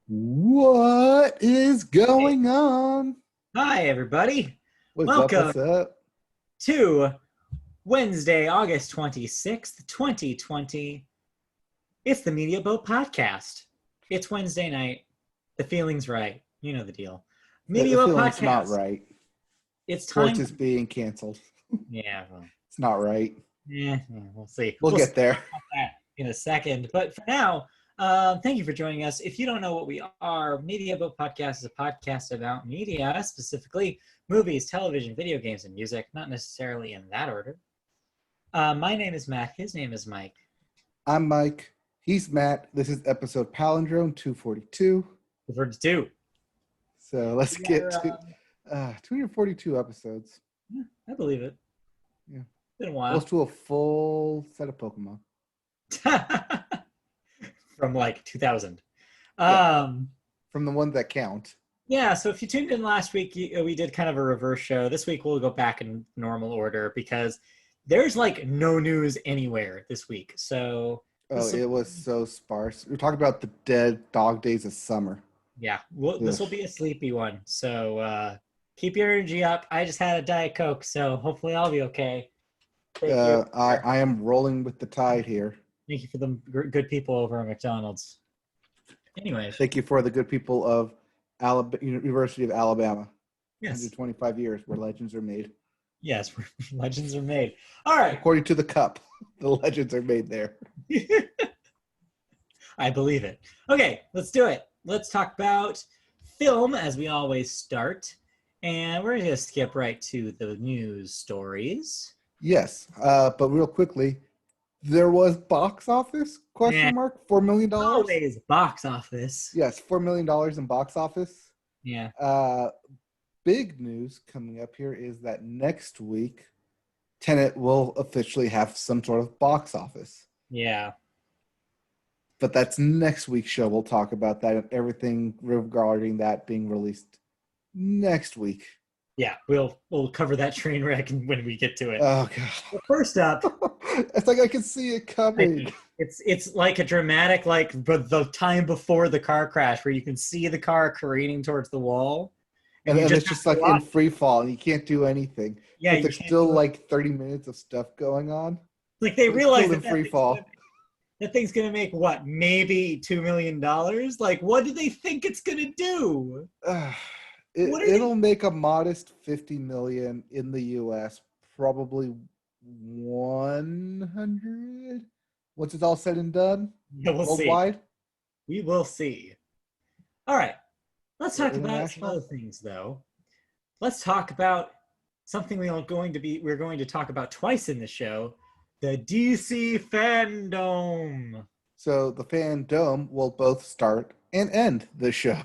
What is Hey, going on? hi, everybody. What's up? Welcome What's up? to Wednesday, August 26th, 2020. It's the Media Boat Podcast. It's Wednesday night. The feeling's right. You know the deal. The Media Boat feeling's not Podcast. right. It's Sports time. is being canceled. Yeah, well, It's not right. we'll see. We'll We'll see get there. about that in a second. But for now, thank you for joining us. If you don't know what we are, Media Boat Podcast is a podcast about media, specifically movies, television, video games, and music, not necessarily in that order. My name is Matt. His name is Mike. I'm Mike. He's Matt. This is episode Palindrome 242. For two. So let's We get are, to 242 episodes. yeah, I believe it. Yeah. Been a Close while. to a full set of Pokemon. From like 2000. Yeah. Um, From the ones that count. Yeah, so if you tuned in last week, we did kind of a reverse show. This week we'll go back in normal order because there's like no news anywhere this week. So Oh, this will, it was so sparse. We're talking about the dead dog days of summer. yeah, Ugh. this will be a sleepy one. So keep your energy up. I just had a Diet Coke, so hopefully I'll be okay. Thank you. I am rolling with the tide here. Thank you for the good people over at McDonald's. Anyways, Thank you for the good people of University of Alabama. yes, 125 years where legends are made. yes, legends are made. All right, According to the cup, the legends are made there. I believe it. Okay, let's do it. Let's talk about film as we always start. And we're going to skip right to the news stories. Yes, but real quickly, there was box office, And question mark, $4 million? always box office. Yes, $4 million in box office. Yeah. Big news coming up here is that next week, Tenet will officially have some sort of box office. Yeah. But that's next week's show. We'll talk about that and everything regarding that being released next week. Yeah, we'll cover that train wreck when we get to it. Oh god! But first up, It's like I can see it coming. it's like a dramatic the time before the car crash where you can see the car careening towards the wall, And you it's just just have like to in watch. free fall, and you can't do anything. Yeah, But you there's can't still do it. like 30 minutes of stuff going on. Like they But it's realize still in free fall. that thing's gonna make what, maybe $2 million? Like, what do they think it's gonna do? What are they? It'll make a modest 50 million in the US, probably 100 once it's all said and done Yeah, we'll see. worldwide We will see. All right, let's or talk about some other international. things, though. Let's talk about something we're going to talk about twice in the show: the DC fandom. So the fandom will both start and end the show.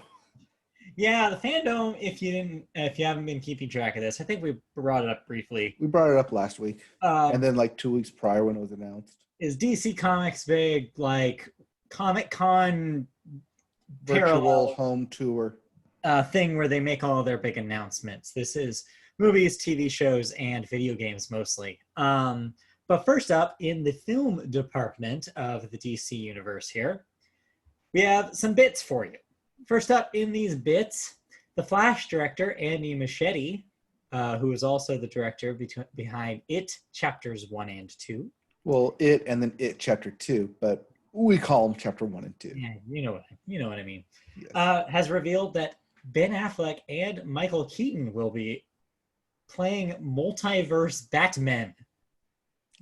Yeah, the fandom. If you haven't been keeping track of this, I think we brought it up briefly. We brought it up last week, and Um, then like 2 weeks prior when it was announced. is DC Comics big like Comic Con Virtual parallel home tour. thing where they make all their big announcements? This is movies, TV shows, and video games mostly. But first up, in the film department of the DC universe here, we have some bits for you. First up in these bits, the Flash director, Andy Muschietti, who is also the director behind It Chapters 1 and 2. Well, it and then it chapter 2, but we call them chapter 1 and 2. Yeah, you know what I mean. Yes. Has revealed that Ben Affleck and Michael Keaton will be playing multiverse Batman.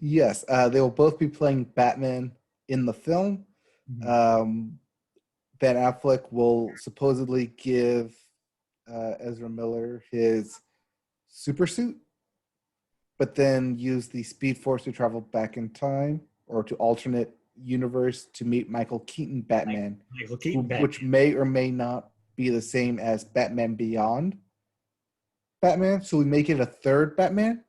Yes, they will both be playing Batman in the film. Ben Affleck will supposedly give Ezra Miller his super suit, but then use the Speed Force to travel back in time or to alternate universe to meet Michael Keaton Batman, Michael Keaton Batman. which may or may not be the same as Batman Beyond Batman. So we make it a third Batman,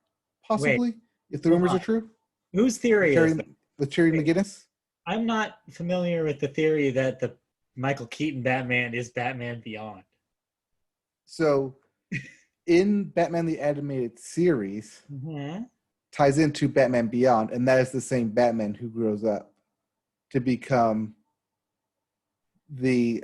possibly, if the rumors are true. Whose theory is that? With Terry McGinnis? I'm not familiar with the theory that the Michael Keaton Batman is Batman Beyond. So in Batman the Animated Series, ties into Batman Beyond, and that is the same Batman who grows up to become the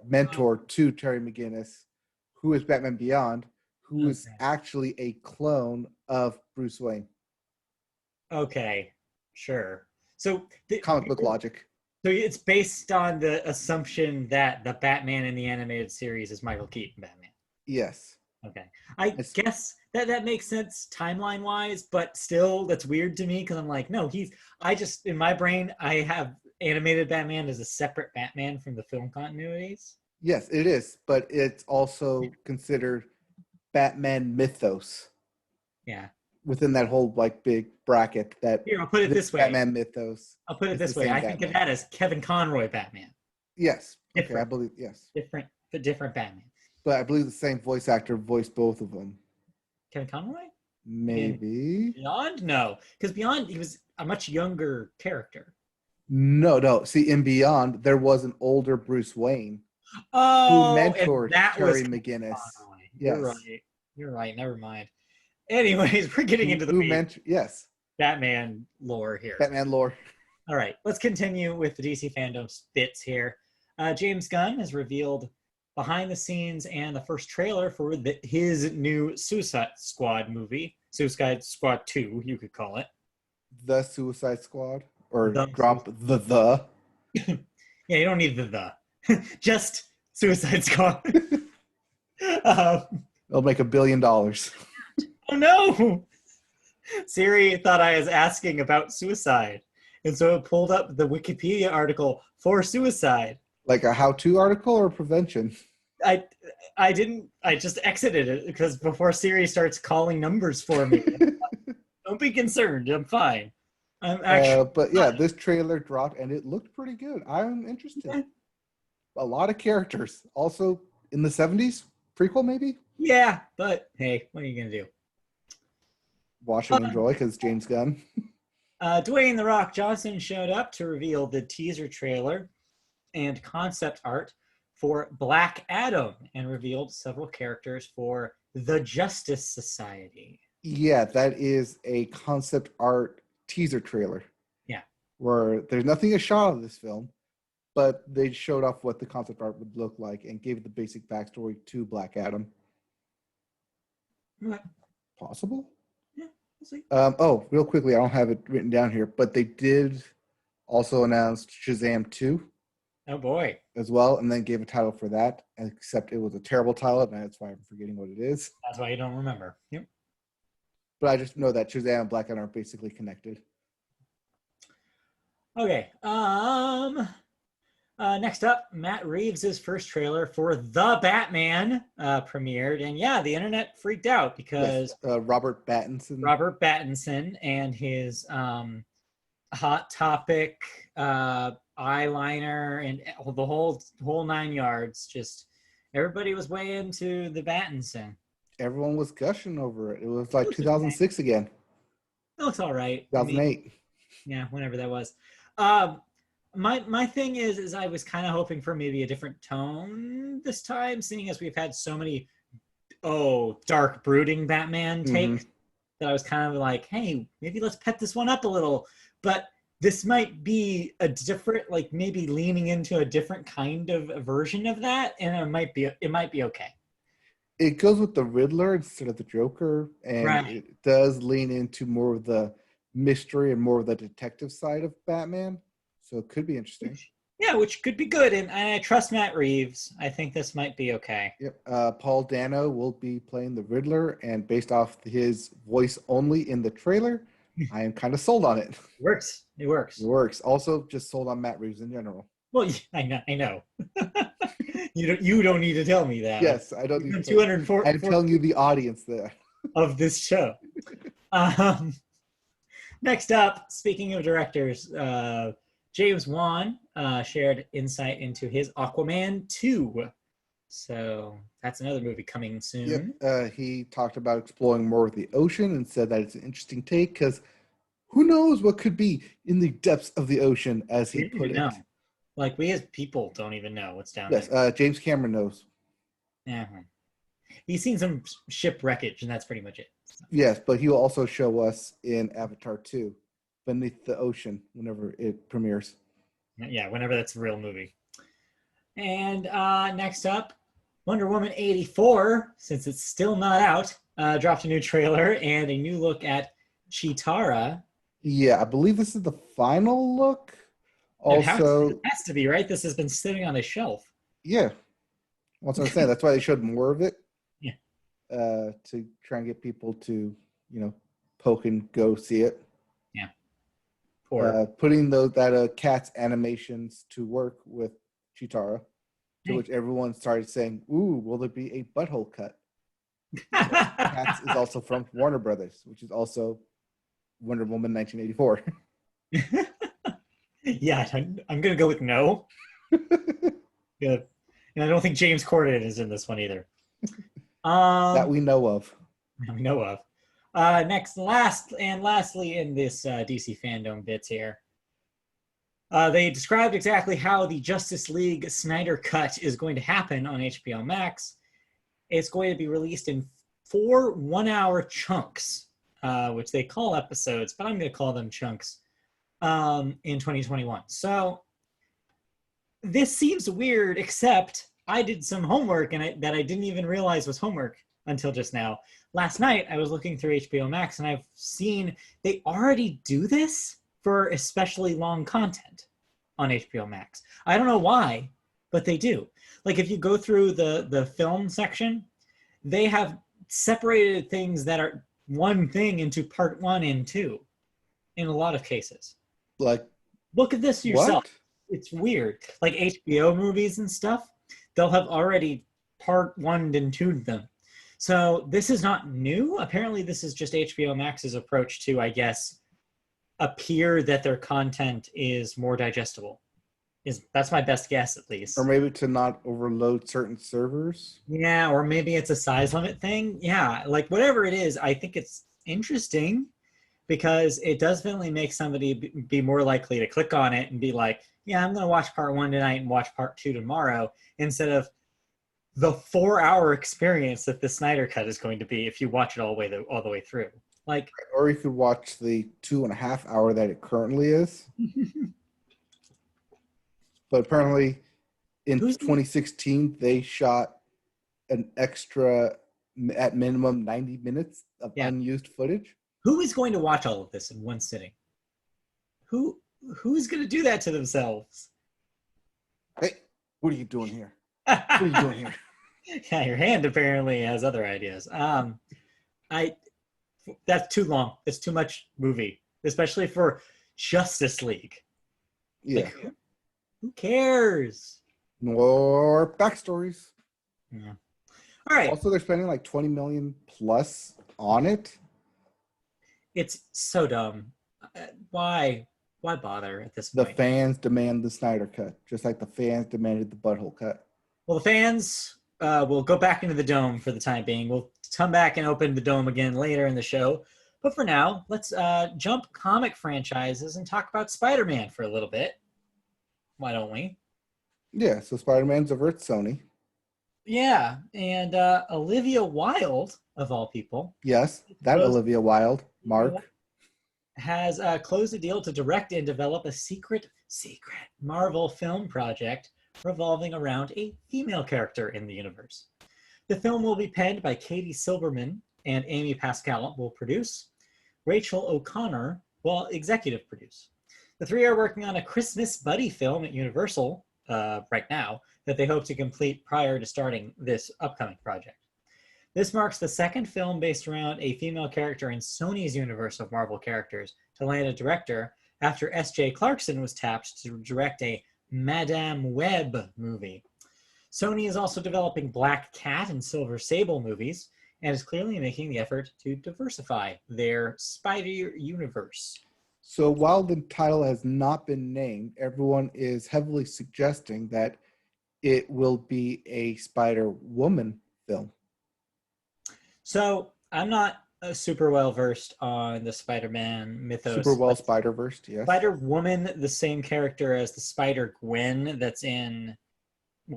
mentor to Terry McGinnis, who is Batman Beyond, who is actually a clone of Bruce Wayne. Okay, sure. So comic book logic. So it's based on the assumption that the Batman in the animated series is Michael Keaton Batman. Yes. Okay. I guess that makes sense timeline wise, but still that's weird to me because I'm like, no, in my brain, I have animated Batman as a separate Batman from the film continuities. Yes, it is, but it's also considered Batman mythos. Yeah. Within that whole like big bracket that Here, I'll put it this way. Batman mythos. I'll put it this way. I think of that as Kevin Conroy Batman. Yes. Different. Okay, I believe yes. Different Batman. But I believe the same voice actor voiced both of them. Kevin Conroy? Maybe. Beyond? No. Because Beyond, he was a much younger character. No. See, in Beyond, there was an older Bruce Wayne who mentored Terry McGinnis. Yes. You're right. Never mind. Anyways, we're getting into the yes. Batman lore here. Batman lore. All right, let's continue with the DC fandom bits here. James Gunn has revealed behind the scenes and the first trailer for his new Suicide Squad movie. Suicide Squad 2, you could call it. The Suicide Squad? Or drop the. Yeah, you don't need the. Just Suicide Squad. It'll make $1 billion. Oh no! Siri thought I was asking about suicide. And so it pulled up the Wikipedia article for suicide. Like a how-to article or prevention? I just exited it because before Siri starts calling numbers for me. Don't be concerned. I'm fine. I'm actually but yeah, this trailer dropped and it looked pretty good. I'm interested. Yeah. A lot of characters. Also in the 70s? Prequel maybe? Yeah, but hey, what are you going to do? Watch and enjoy because James Gunn. Dwayne "The Rock" Johnson showed up to reveal the teaser trailer and concept art for Black Adam and revealed several characters for the Justice Society. Yeah, that is a concept art teaser trailer. Yeah. Where there's nothing a shot of this film, but they showed off what the concept art would look like and gave the basic backstory to Black Adam. Okay. Possible? Yeah, we'll see. Real quickly, I don't have it written down here, but they did also announce Shazam 2. Oh boy. As well, and then gave a title for that, except it was a terrible title, and that's why I'm forgetting what it is. That's why you don't remember. Yep. But I just know that Shazam and Black Adam are basically connected. Okay. Next up, Matt Reeves' first trailer for The Batman premiered, and yeah, the internet freaked out because Robert Pattinson and his Hot Topic eyeliner and the whole 9 yards. Just everybody was way into the Pattinson. Everyone was gushing over it. It was like 2006 again. It looks all right. 2008. Yeah, whenever that was. My thing is I was kind of hoping for maybe a different tone this time, seeing as we've had so many dark brooding Batman takes that I was kind of like, hey, maybe let's pep this one up a little. But this might be a different, like maybe leaning into a different kind of version of that, and it might be okay. It goes with the Riddler instead of the Joker, and It does lean into more of the mystery and more of the detective side of Batman. So it could be interesting. Yeah, which could be good, and I trust Matt Reeves. I think this might be okay. Yep. Paul Dano will be playing the Riddler, and based off his voice only in the trailer, I am kind of sold on it. It works. Also, just sold on Matt Reeves in general. Well, I know. You don't need to tell me that. Yes, I don't need to. 204. I'm telling you the audience there of this show. Next up, speaking of directors, James Wan shared insight into his Aquaman 2. So that's another movie coming soon. Yep. He talked about exploring more of the ocean and said that it's an interesting take because who knows what could be in the depths of the ocean, as he put it. Like, we as people don't even know what's down there. Yes, James Cameron knows. He's seen some ship wreckage, and that's pretty much it. So. Yes, but he'll also show us in Avatar 2, Beneath the Ocean, whenever it premieres. Yeah, whenever that's a real movie. And next up, Wonder Woman 84, since it's still not out, dropped a new trailer and a new look at Chitara. Yeah, I believe this is the final look. It Also, has to be, right? This has been sitting on a shelf. yeah, that's what I'm saying. That's why they showed more of it. Yeah. To try and get people to, poke and go see it. Yeah. Poor. Putting that cat's animations to work with Chitara, to which everyone started saying, "Ooh, will there be a butthole cut?" Cats is also from Warner Brothers, which is also Wonder Woman 1984. Yeah, I'm gonna go with no. Yeah, and I don't think James Corden is in this one either. That we know of. We know of. Lastly in this DC fandom bits here, they described exactly how the Justice League Snyder Cut is going to happen on HBO Max. It's going to be released in 4 one-hour chunks, which they call episodes, but I'm going to call them chunks, in 2021. So this seems weird, except I did some homework that I didn't even realize was homework until just now. Last night, I was looking through HBO Max, and I've seen they already do this for especially long content on HBO Max. I don't know why, but they do. Like, if you go through the film section, they have separated things that are one thing into part 1 and 2 in a lot of cases. Like, look at this yourself. What? It's weird. Like HBO movies and stuff, they'll have already part 1 and 2'd them. So this is not new. Apparently, this is just HBO Max's approach to, I guess, appear that their content is more digestible. That's my best guess, at least. Or maybe to not overload certain servers. Yeah, or maybe it's a size limit thing. Yeah, like whatever it is, I think it's interesting because it does definitely make somebody be more likely to click on it and be like, yeah, I'm going to watch part 1 tonight and watch part 2 tomorrow, instead of the 4-hour experience that the Snyder Cut is going to be if you watch it all the way through. Like, or you could watch the 2.5 hour that it currently is. But apparently, in 2016, they shot an extra, at minimum, 90 minutes of unused footage. Who is going to watch all of this in one sitting? Who's going to do that to themselves? Hey, what are you doing here? What are you doing here? Yeah, your hand apparently has other ideas. That's too long. It's too much movie, especially for Justice League. Yeah. Like, who cares? More backstories. Yeah. All right. Also, they're spending like $20 million plus on it. It's so dumb. Why bother at this point? The fans demand the Snyder Cut, just like the fans demanded the butthole cut. Well, the fans will go back into the dome for the time being. We'll come back and open the dome again later in the show. But for now, let's jump comic franchises and talk about Spider-Man for a little bit. Why don't we? Yeah, so Spider-Man's over at Sony. Yeah, and Olivia Wilde, of all people. Yes, that Olivia Wilde, Mark. Has closed a deal to direct and develop a secret Marvel film project revolving around a female character in the universe. The film will be penned by Katie Silverman, and Amy Pascal will produce. Rachel O'Connor will executive produce. The three are working on a Christmas buddy film at Universal right now that they hope to complete prior to starting this upcoming project. This marks the second film based around a female character in Sony's universe of Marvel characters to land a director after S.J. Clarkson was tapped to direct a Madame Web movie. Sony is also developing Black Cat and Silver Sable movies and is clearly making the effort to diversify their Spider universe. So while the title has not been named, everyone is heavily suggesting that it will be a Spider-Woman film. So I'm not super well versed on the Spider-Man mythos. Super well Spider-Versed, yes. Spider-Woman, the same character as the Spider-Gwen that's in...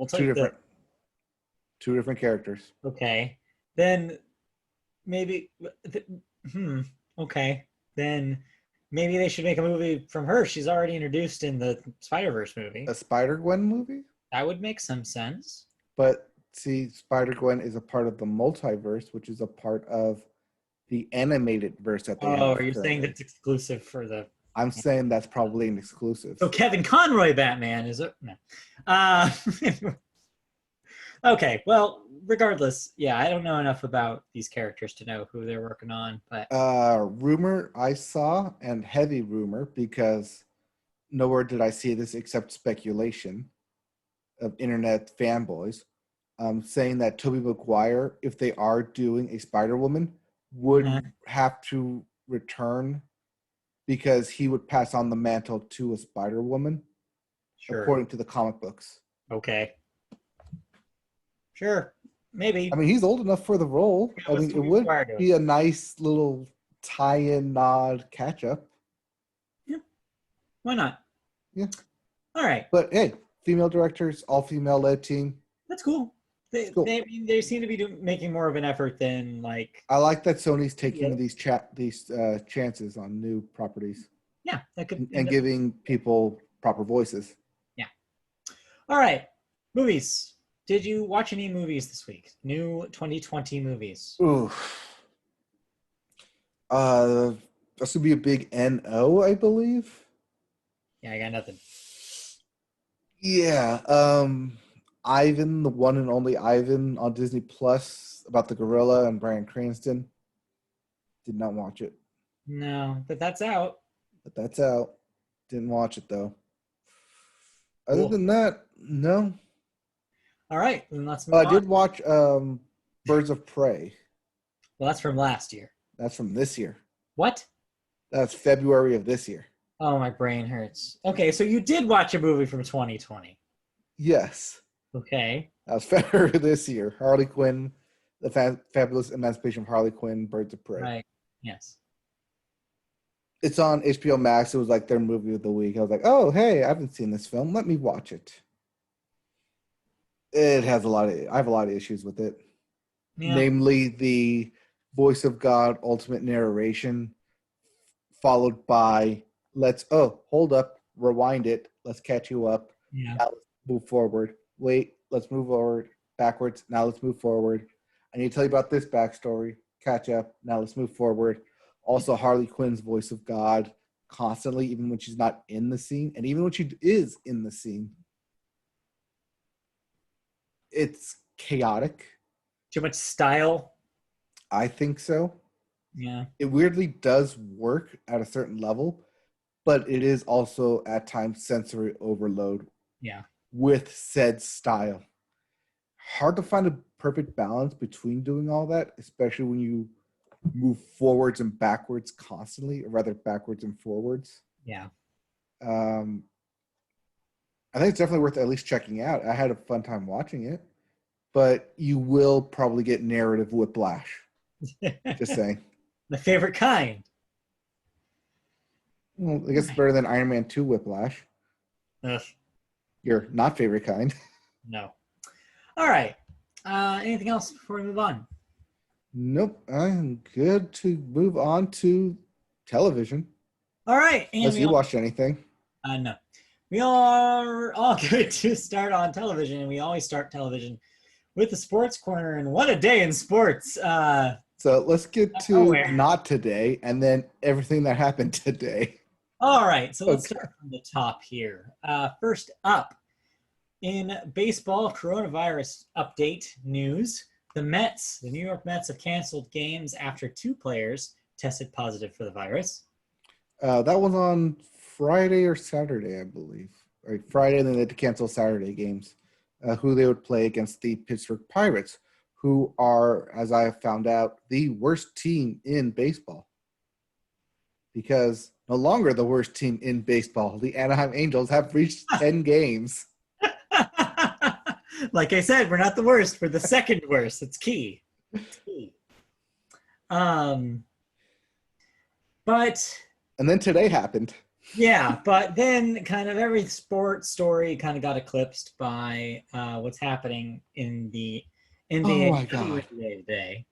Two different characters. Okay. Then maybe... Okay. Then maybe they should make a movie from her. She's already introduced in the Spider-Verse movie. A Spider-Gwen movie? That would make some sense. But see, Spider-Gwen is a part of the multiverse, which is a part of the animated verse that they have. Oh, are you currently. saying that's exclusive for the... I'm saying that's probably an exclusive. So Kevin Conroy Batman is a... No. Okay, well, regardless, yeah, I don't know enough about these characters to know who they're working on, but... Rumor I saw, and heavy rumor, because nowhere did I see this except speculation of internet fanboys, saying that Tobey Maguire, if they are doing a Spider-Woman, would have to return because he would pass on the mantle to a Spider-Woman, according to the comic books. Okay. Sure, maybe. I mean, he's old enough for the role. I mean, it would be a nice little tie-in nod catch-up. Yeah. Why not? Yeah. All right. But hey, female directors, all-female led team. That's cool. They seem to be making more of an effort than like... I like that Sony's taking these chances on new properties. Yeah, that could... And giving people proper voices. Yeah. All right. Movies. Did you watch any movies this week? New 2020 movies? Ooh. This would be a big NO, I believe. Yeah, I got nothing. Yeah. Ivan, the one and only Ivan on Disney Plus, about the gorilla and Bryan Cranston. Did not watch it. No, but that's out. Didn't watch it though. Other than that, no. All right, then let's move on. I did watch Birds of Prey. Well, that's from last year. That's from this year. What? That's February of this year. Oh, my brain hurts. Okay, so you did watch a movie from 2020. Yes. Okay. That was February of this year. Harley Quinn, The Fabulous Emancipation of Harley Quinn, Birds of Prey. Right. Yes. It's on HBO Max. It was like their movie of the week. I was like, oh, hey, I haven't seen this film. Let me watch it. It has I have a lot of issues with it. Yeah. Namely, the voice of God, ultimate narration, followed by hold up, rewind it, let's catch you up. Yeah. Now let's move forward. Wait, let's move forward, backwards. Now let's move forward. I need to tell you about this backstory. Catch up. Now let's move forward. Also, Harley Quinn's voice of God constantly, even when she's not in the scene, and even when she is in the scene. It's chaotic. Too much style? I think so. Yeah. It weirdly does work at a certain level, but it is also at times sensory overload. Yeah. With said style. Hard to find a perfect balance between doing all that, especially when you move forwards and backwards constantly, or rather backwards and forwards. Yeah. I think it's definitely worth at least checking out. I had a fun time watching it, but you will probably get narrative whiplash. Just saying. The favorite kind. Well, I guess it's better than Iron Man 2 whiplash. Ugh. Your not favorite kind. No. All right. Anything else before we move on? Nope. I'm good to move on to television. All right. Unless you watched anything. No. We are all good to start on television, and we always start television with the Sports Corner, and what a day in sports. So let's get to not today, and then everything that happened today. All right, so let's start from the top here. First up, in baseball coronavirus update news, the New York Mets have canceled games after 2 players tested positive for the virus. That was on Friday or Saturday, I believe. Right, Friday, and then they had to cancel Saturday games, who they would play against the Pittsburgh Pirates, who are, as I have found out, the worst team in baseball. Because no longer the worst team in baseball, the Anaheim Angels have reached 10 games. Like I said, we're not the worst. We're the second worst. It's key. It's key. But... And then today happened. Yeah, but then kind of every sports story kind of got eclipsed by what's happening in the NBA today.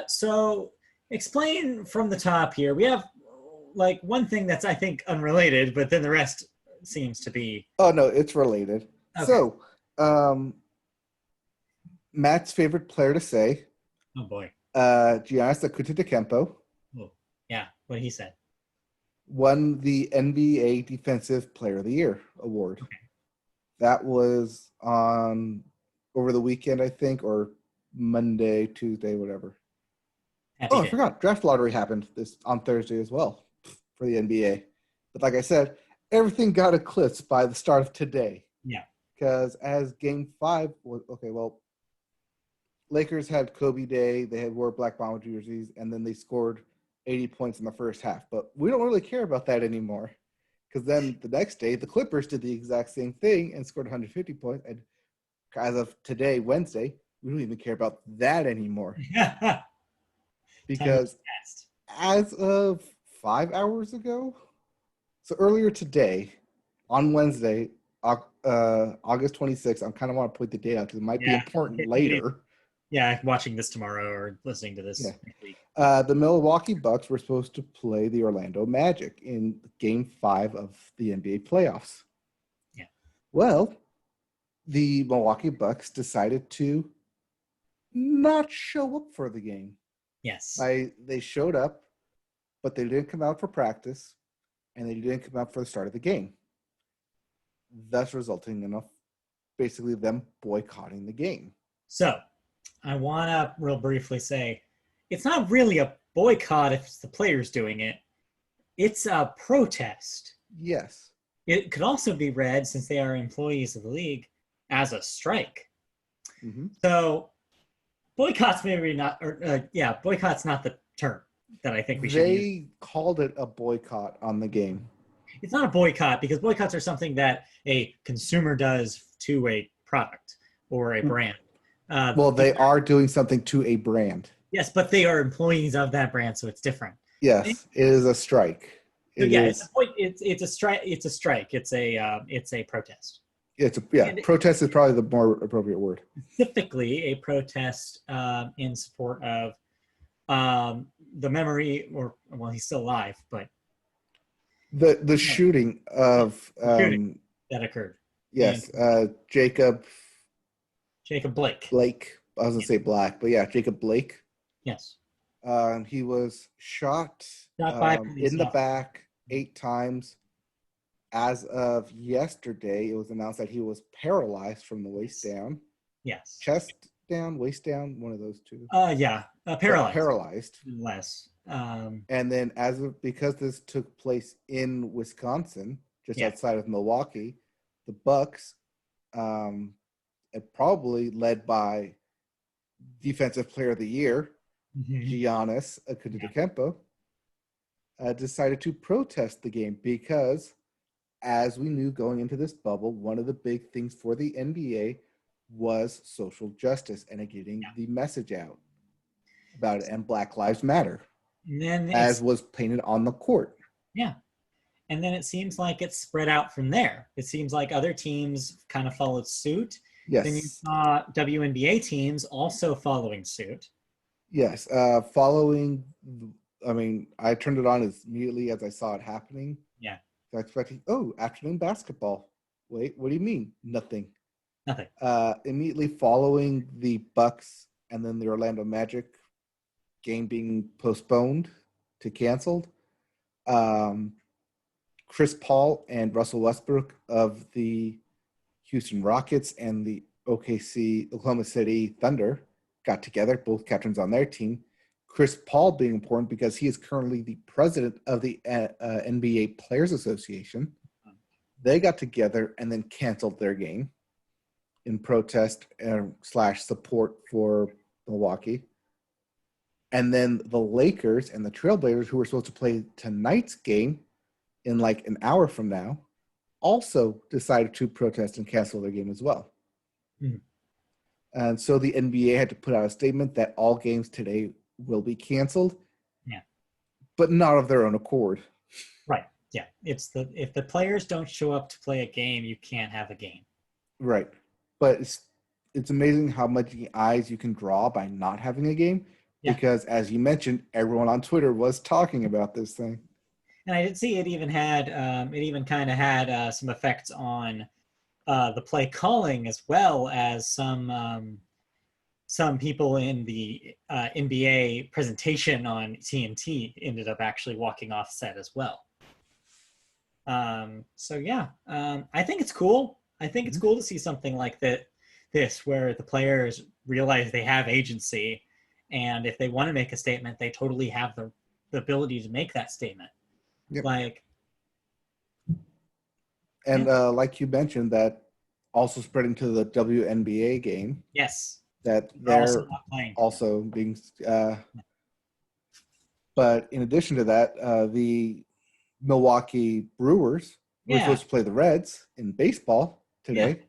So explain from the top here. We have like one thing that's, I think, unrelated, but then the rest seems to be. Oh, no, it's related. Okay. So, Matt's favorite player to say, Oh boy. Giannis Antetokounmpo, Oh, yeah. What he said. won the NBA Defensive Player of the Year award. Okay. That was on over the weekend, I think, or Monday, Tuesday, whatever. Happy I day. forgot. Draft lottery happened this on Thursday as well for the NBA. But like I said, everything got eclipsed by the start of today. Yeah. Because as Game 5 was Lakers had Kobe Day. They had wore Black Mamba jerseys, and then they scored 80 points in the first half. But we don't really care about that anymore. Because then the next day, the Clippers did the exact same thing and scored 150 points. And as of today, Wednesday, we don't even care about that anymore. Because as of 5 hours ago, so earlier today, on Wednesday, August 26th, I kind of want to point the date out because it might be important later. Yeah, watching this tomorrow or listening to this next week. The Milwaukee Bucks were supposed to play the Orlando Magic in Game 5 of the NBA playoffs. Yeah. Well, the Milwaukee Bucks decided to not show up for the game. Yes. They showed up, but they didn't come out for practice, and they didn't come out for the start of the game, thus resulting in basically them boycotting the game. So, I want to real briefly say, it's not really a boycott if it's the players doing it. It's a protest. Yes. It could also be read, since they are employees of the league, as a strike. Mm-hmm. So, boycott's maybe not, boycott's not the term that I think we should use. They called it a boycott on the game. It's not a boycott, because boycotts are something that a consumer does to a product or a brand. Well, they are doing something to a brand. Yes, but they are employees of that brand, so it's different. Yes, it is a strike. It's a strike. It's a strike. It's a protest. Protest is probably the more appropriate word. Specifically, a protest in support of the memory, he's still alive, but the shooting of that occurred. Yes, Jacob Blake. I was gonna say Black, but yeah, Jacob Blake. Yes. He was shot in the back 8 times. As of yesterday, it was announced that he was paralyzed from the waist down. Yes. Chest down, waist down, one of those two. Paralyzed. Less. And then because this took place in Wisconsin, just outside of Milwaukee, the Bucks, probably led by Defensive Player of the Year, Giannis Antetokounmpo, decided to protest the game because, as we knew going into this bubble, one of the big things for the NBA was social justice and getting the message out about it, and Black Lives Matter, as was painted on the court. Yeah. And then it seems like it's spread out from there. It seems like other teams kind of followed suit. Yes. Then you saw WNBA teams also following suit. Yes. I turned it on immediately as I saw it happening. Yeah. So I expected, afternoon basketball. Wait, what do you mean? Nothing. Immediately following the Bucks and then the Orlando Magic game being postponed to canceled, Chris Paul and Russell Westbrook of the Houston Rockets and the Oklahoma City Thunder got together, both captains on their team. Chris Paul being important because he is currently the president of the NBA Players Association. They got together and then canceled their game in protest / support for Milwaukee. And then the Lakers and the Trailblazers, who were supposed to play tonight's game in like an hour from now, also decided to protest and cancel their game as well. Mm-hmm. And so the NBA had to put out a statement that all games today will be canceled. Yeah. But not of their own accord. Right. Yeah. If the players don't show up to play a game, you can't have a game. Right. But it's amazing how much eyes you can draw by not having a game. Yeah. Because as you mentioned, everyone on Twitter was talking about this thing. And I did see it even had, kind of had some effects on the play calling, as well as some people in the NBA presentation on TNT ended up actually walking off set as well. So yeah, I think it's cool. I think it's cool to see something like that, this where the players realize they have agency, and if they want to make a statement, they totally have the ability to make that statement. Yep. Like, and like you mentioned, that also spreading to the WNBA game. yes, That they're also they're not playing. also being. But in addition to that, the Milwaukee Brewers were supposed to play the Reds in baseball today. Yeah.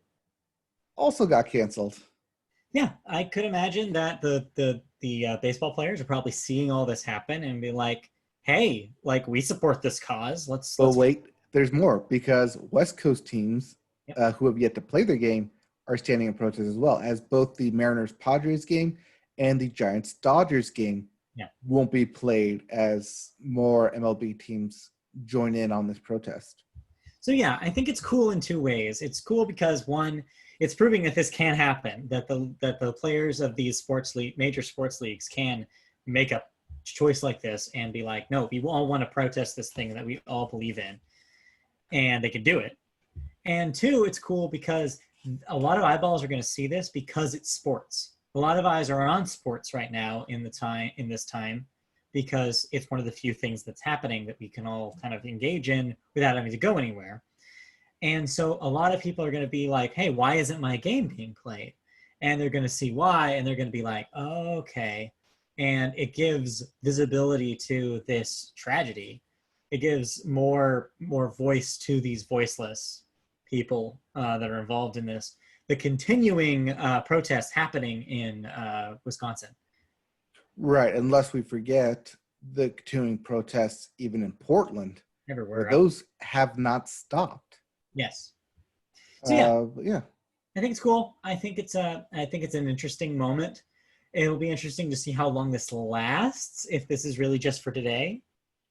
Also got canceled. Yeah, I could imagine that the baseball players are probably seeing all this happen and be like, "Hey, like we support this cause. Let's." But wait, there's more, because West Coast teams Yep. who have yet to play their game are standing in protest as well, as both the Mariners-Padres game and the Giants-Dodgers game won't be played as more MLB teams join in on this protest. So yeah, I think it's cool in two ways. It's cool because, one, it's proving that this can happen, that the players of these major sports leagues can make a choice like this and be like, no, we all want to protest this thing that we all believe in, and they can do it. And two, it's cool because a lot of eyeballs are going to see this because it's sports. A lot of eyes are on sports right now in this time, because it's one of the few things that's happening that we can all kind of engage in without having to go anywhere. And so a lot of people are going to be like, hey, why isn't my game being played? And they're going to see why, and they're going to be like, oh, okay. And it gives visibility to this tragedy. It gives more voice to these voiceless people that are involved in this. The continuing protests happening in Wisconsin. Right, unless we forget the continuing protests even in Portland, everywhere. Where those have not stopped. Yes. So yeah, yeah. I think it's cool. I think it's an interesting moment. It'll be interesting to see how long this lasts, if this is really just for today.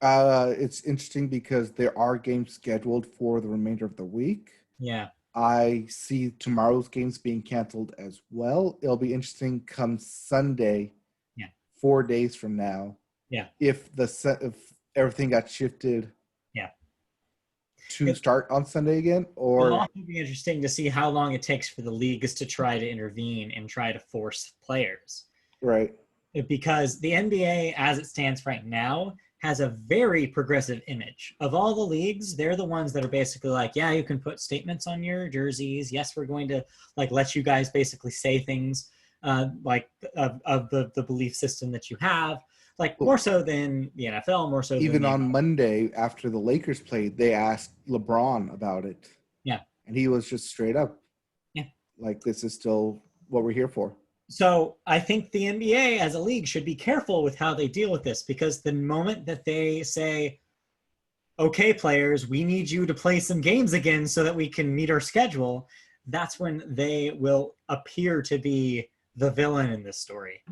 It's interesting because there are games scheduled for the remainder of the week. Yeah. I see tomorrow's games being canceled as well. It'll be interesting come Sunday, 4 days from now. Yeah. If everything got shifted. To start on Sunday again, or it'll also be interesting to see how long it takes for the leagues to try to intervene and try to force players. Right. Because the NBA, as it stands right now, has a very progressive image. Of all the leagues, they're the ones that are basically like, yeah, you can put statements on your jerseys. Yes, we're going to like let you guys basically say things like of the belief system that you have. Like more so than the NFL, more so even than on Monday after the Lakers played, they asked LeBron about it. Yeah. And he was just straight up. Yeah. Like, this is still what we're here for. So I think the NBA as a league should be careful with how they deal with this, because the moment that they say, okay, players, we need you to play some games again so that we can meet our schedule, that's when they will appear to be the villain in this story.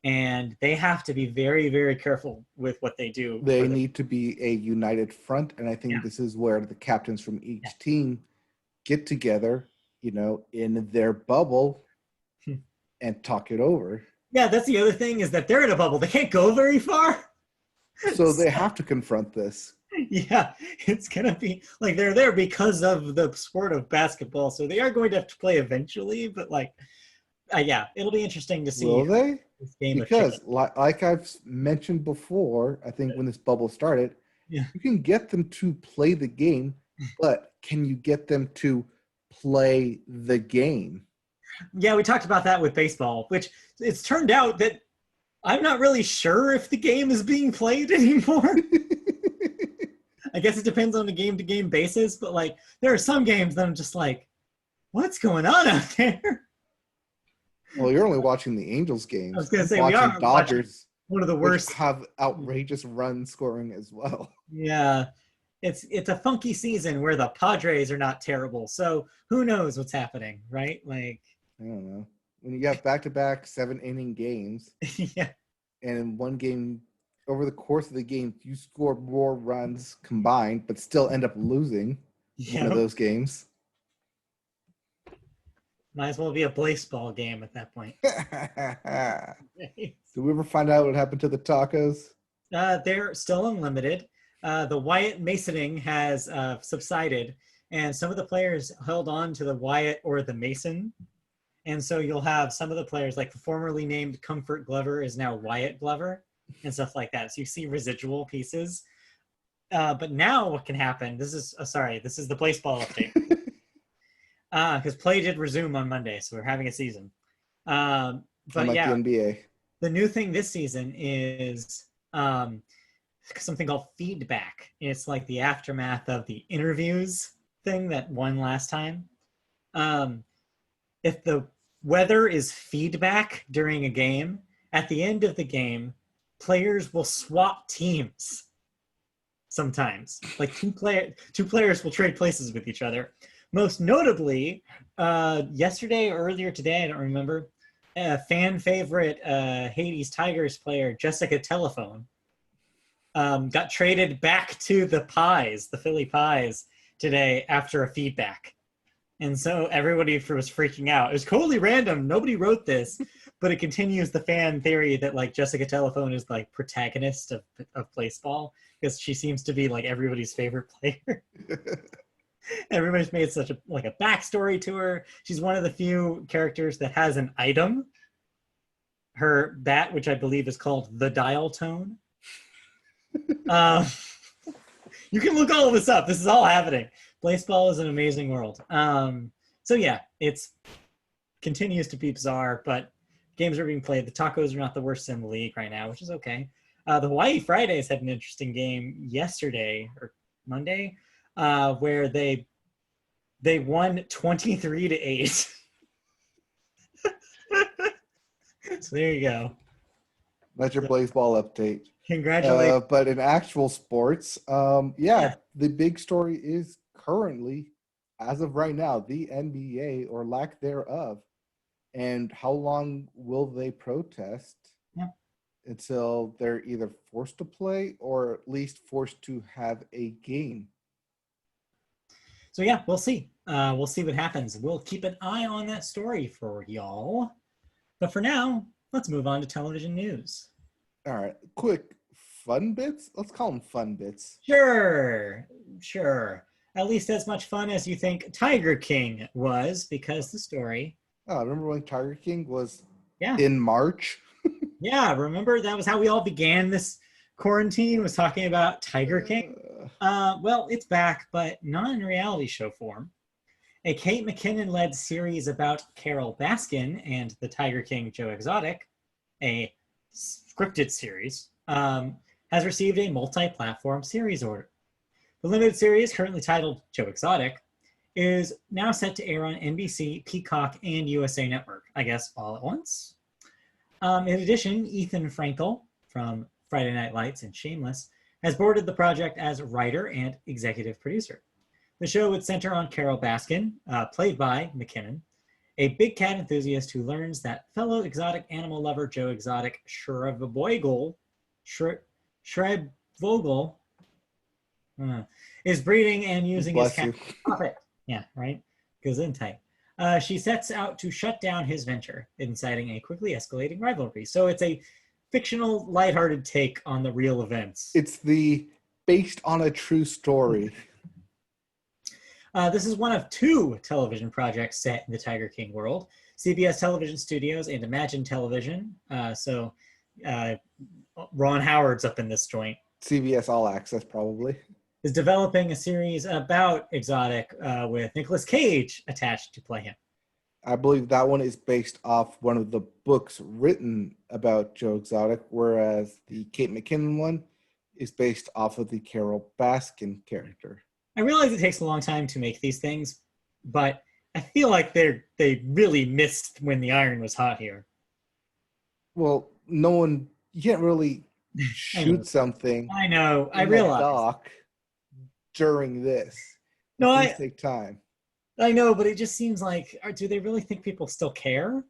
And they have to be very, very careful with what they do. They need to be a united front, and I think this is where the captains from each team get together, in their bubble and talk it over. Yeah, that's the other thing, is that they're in a bubble. They can't go very far. So they have to confront this. Yeah, it's going to be like they're there because of the sport of basketball, so they are going to have to play eventually, but it'll be interesting to see. Will they? This game because like I've mentioned before, I think when this bubble started, you can get them to play the game, but can you get them to play the game? Yeah, we talked about that with baseball, which it's turned out that I'm not really sure if the game is being played anymore. I guess it depends on a game-to-game basis, but like there are some games that I'm just like, what's going on out there? Well, you're only watching the Angels games. I was going to say, we are Dodgers, one of the worst. Have outrageous run scoring as well. Yeah, it's a funky season where the Padres are not terrible. So who knows what's happening, right? Like, I don't know. When you have back-to-back 7-inning games, yeah, and in one game, over the course of the game, you score more runs combined, but still end up losing one of those games. Might as well be a baseball game at that point. Did we ever find out what happened to the tacos? They're still unlimited. The Wyatt Masoning has subsided, and some of the players held on to the Wyatt or the Mason. And so you'll have some of the players, like the formerly named Comfort Glover is now Wyatt Glover and stuff like that. So you see residual pieces. But now what can happen, this is the baseball update. Because play did resume on Monday, so we're having a season. But Unlike yeah, the NBA. the new thing this season is something called feedback. It's like the aftermath of the interviews thing that won last time. If the weather is feedback during a game, at the end of the game, players will swap teams. Sometimes, like two players will trade places with each other. Most notably, yesterday or earlier today, I don't remember, fan favorite Hades Tigers player Jessica Telephone got traded back to the Philly Pies today after a feedback. And so everybody was freaking out. It was totally random. Nobody wrote this, but it continues the fan theory that like Jessica Telephone is like protagonist of baseball because she seems to be like everybody's favorite player. Everybody's made such a backstory to her. She's one of the few characters that has an item. Her bat, which I believe is called the dial tone. You can look all of this up. This is all happening. Baseball is an amazing world. So yeah, it's continues to be bizarre, but games are being played. The tacos are not the worst in the league right now, which is okay. The Hawaii Fridays had an interesting game yesterday or Monday, where they won 23-8. So there you go. That's your baseball update. Congratulations. But in actual sports, the big story is currently, as of right now, the NBA or lack thereof. And how long will they protest until they're either forced to play or at least forced to have a game? So yeah, we'll see. We'll see what happens. We'll keep an eye on that story for y'all. But for now, let's move on to television news. All right, quick fun bits. Let's call them fun bits. Sure. At least as much fun as you think Tiger King was, because the story. Oh, remember when Tiger King was Yeah. in March? Yeah, remember that was how we all began this quarantine, was talking about Tiger King. Well, it's back, but not in reality show form. A Kate McKinnon-led series about Carol Baskin and the Tiger King Joe Exotic, a scripted series, has received a multi-platform series order. The limited series, currently titled Joe Exotic, is now set to air on NBC, Peacock, and USA Network, I guess all at once. In addition, Ethan Frankel from Friday Night Lights and Shameless has boarded the project as writer and executive producer. The show would center on Carol Baskin, played by McKinnon, a big cat enthusiast who learns that fellow exotic animal lover Joe Exotic Shrebvogel is breeding and using his cat to profit. Yeah, right? Gesundheit. She sets out to shut down his venture, inciting a quickly escalating rivalry. So it's a fictional, lighthearted take on the real events. It's based on a true story. This is one of two television projects set in the Tiger King world. CBS Television Studios and Imagine Television. So Ron Howard's up in this joint. CBS All Access, probably. Is developing a series about Exotic with Nicolas Cage attached to play him. I believe that one is based off one of the books written about Joe Exotic, whereas the Kate McKinnon one is based off of the Carol Baskin character. I realize it takes a long time to make these things, but I feel like they really missed when the iron was hot here. Well, you can't really shoot something. I know. I realize. Dock during this. No, Things take time. I know, but it just seems like, do they really think people still care?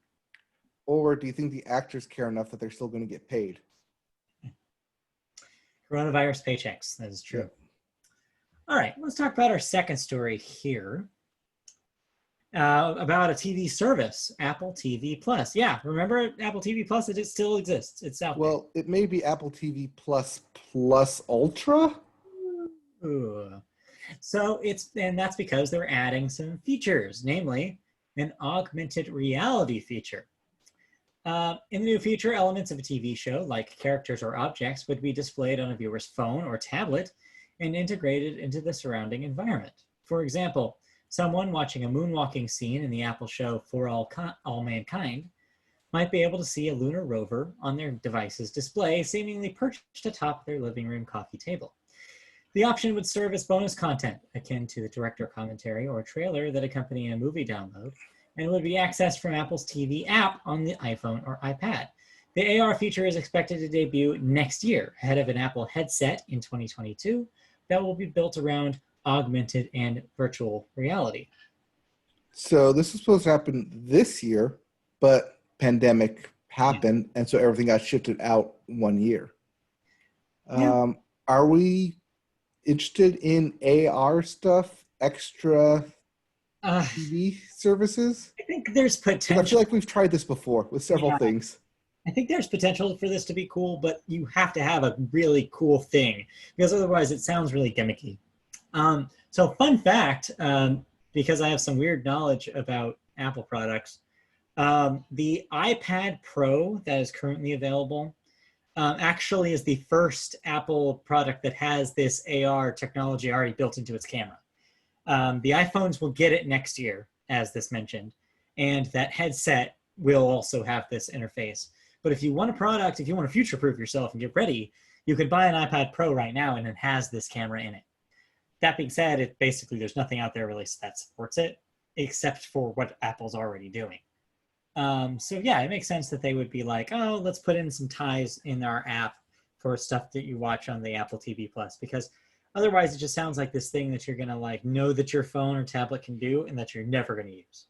Or do you think the actors care enough that they're still going to get paid? Coronavirus paychecks. That is true. Yeah. All right, let's talk about our second story here. about a TV service, Apple TV Plus. Yeah, remember Apple TV Plus? It still exists. It's out there. Well, it may be Apple TV Plus Plus Ultra. Ooh. So and that's because they're adding some features, namely an augmented reality feature. In the new feature, elements of a TV show, like characters or objects, would be displayed on a viewer's phone or tablet and integrated into the surrounding environment. For example, someone watching a moonwalking scene in the Apple show For All Mankind might be able to see a lunar rover on their device's display, seemingly perched atop their living room coffee table. The option would serve as bonus content, akin to the director commentary or trailer that accompany a movie download, and would be accessed from Apple's TV app on the iPhone or iPad. The AR feature is expected to debut next year, ahead of an Apple headset in 2022 that will be built around augmented and virtual reality. So this is supposed to happen this year, but pandemic happened, and so everything got shifted out 1 year. Yeah. Are we interested in AR stuff, extra TV services? I think there's potential. I feel like we've tried this before with several things. I think there's potential for this to be cool, but you have to have a really cool thing because otherwise it sounds really gimmicky. So fun fact, because I have some weird knowledge about Apple products, the iPad Pro that is currently available actually is the first Apple product that has this AR technology already built into its camera. The iPhones will get it next year, as this mentioned, and that headset will also have this interface. But if you want a product, if you want to future-proof yourself and get ready, you could buy an iPad Pro right now and it has this camera in it. That being said, there's nothing out there really that supports it, except for what Apple's already doing. So yeah, it makes sense that they would be like, oh, let's put in some ties in our app for stuff that you watch on the Apple TV Plus, because otherwise it just sounds like this thing that you're going to like know that your phone or tablet can do and that you're never going to use.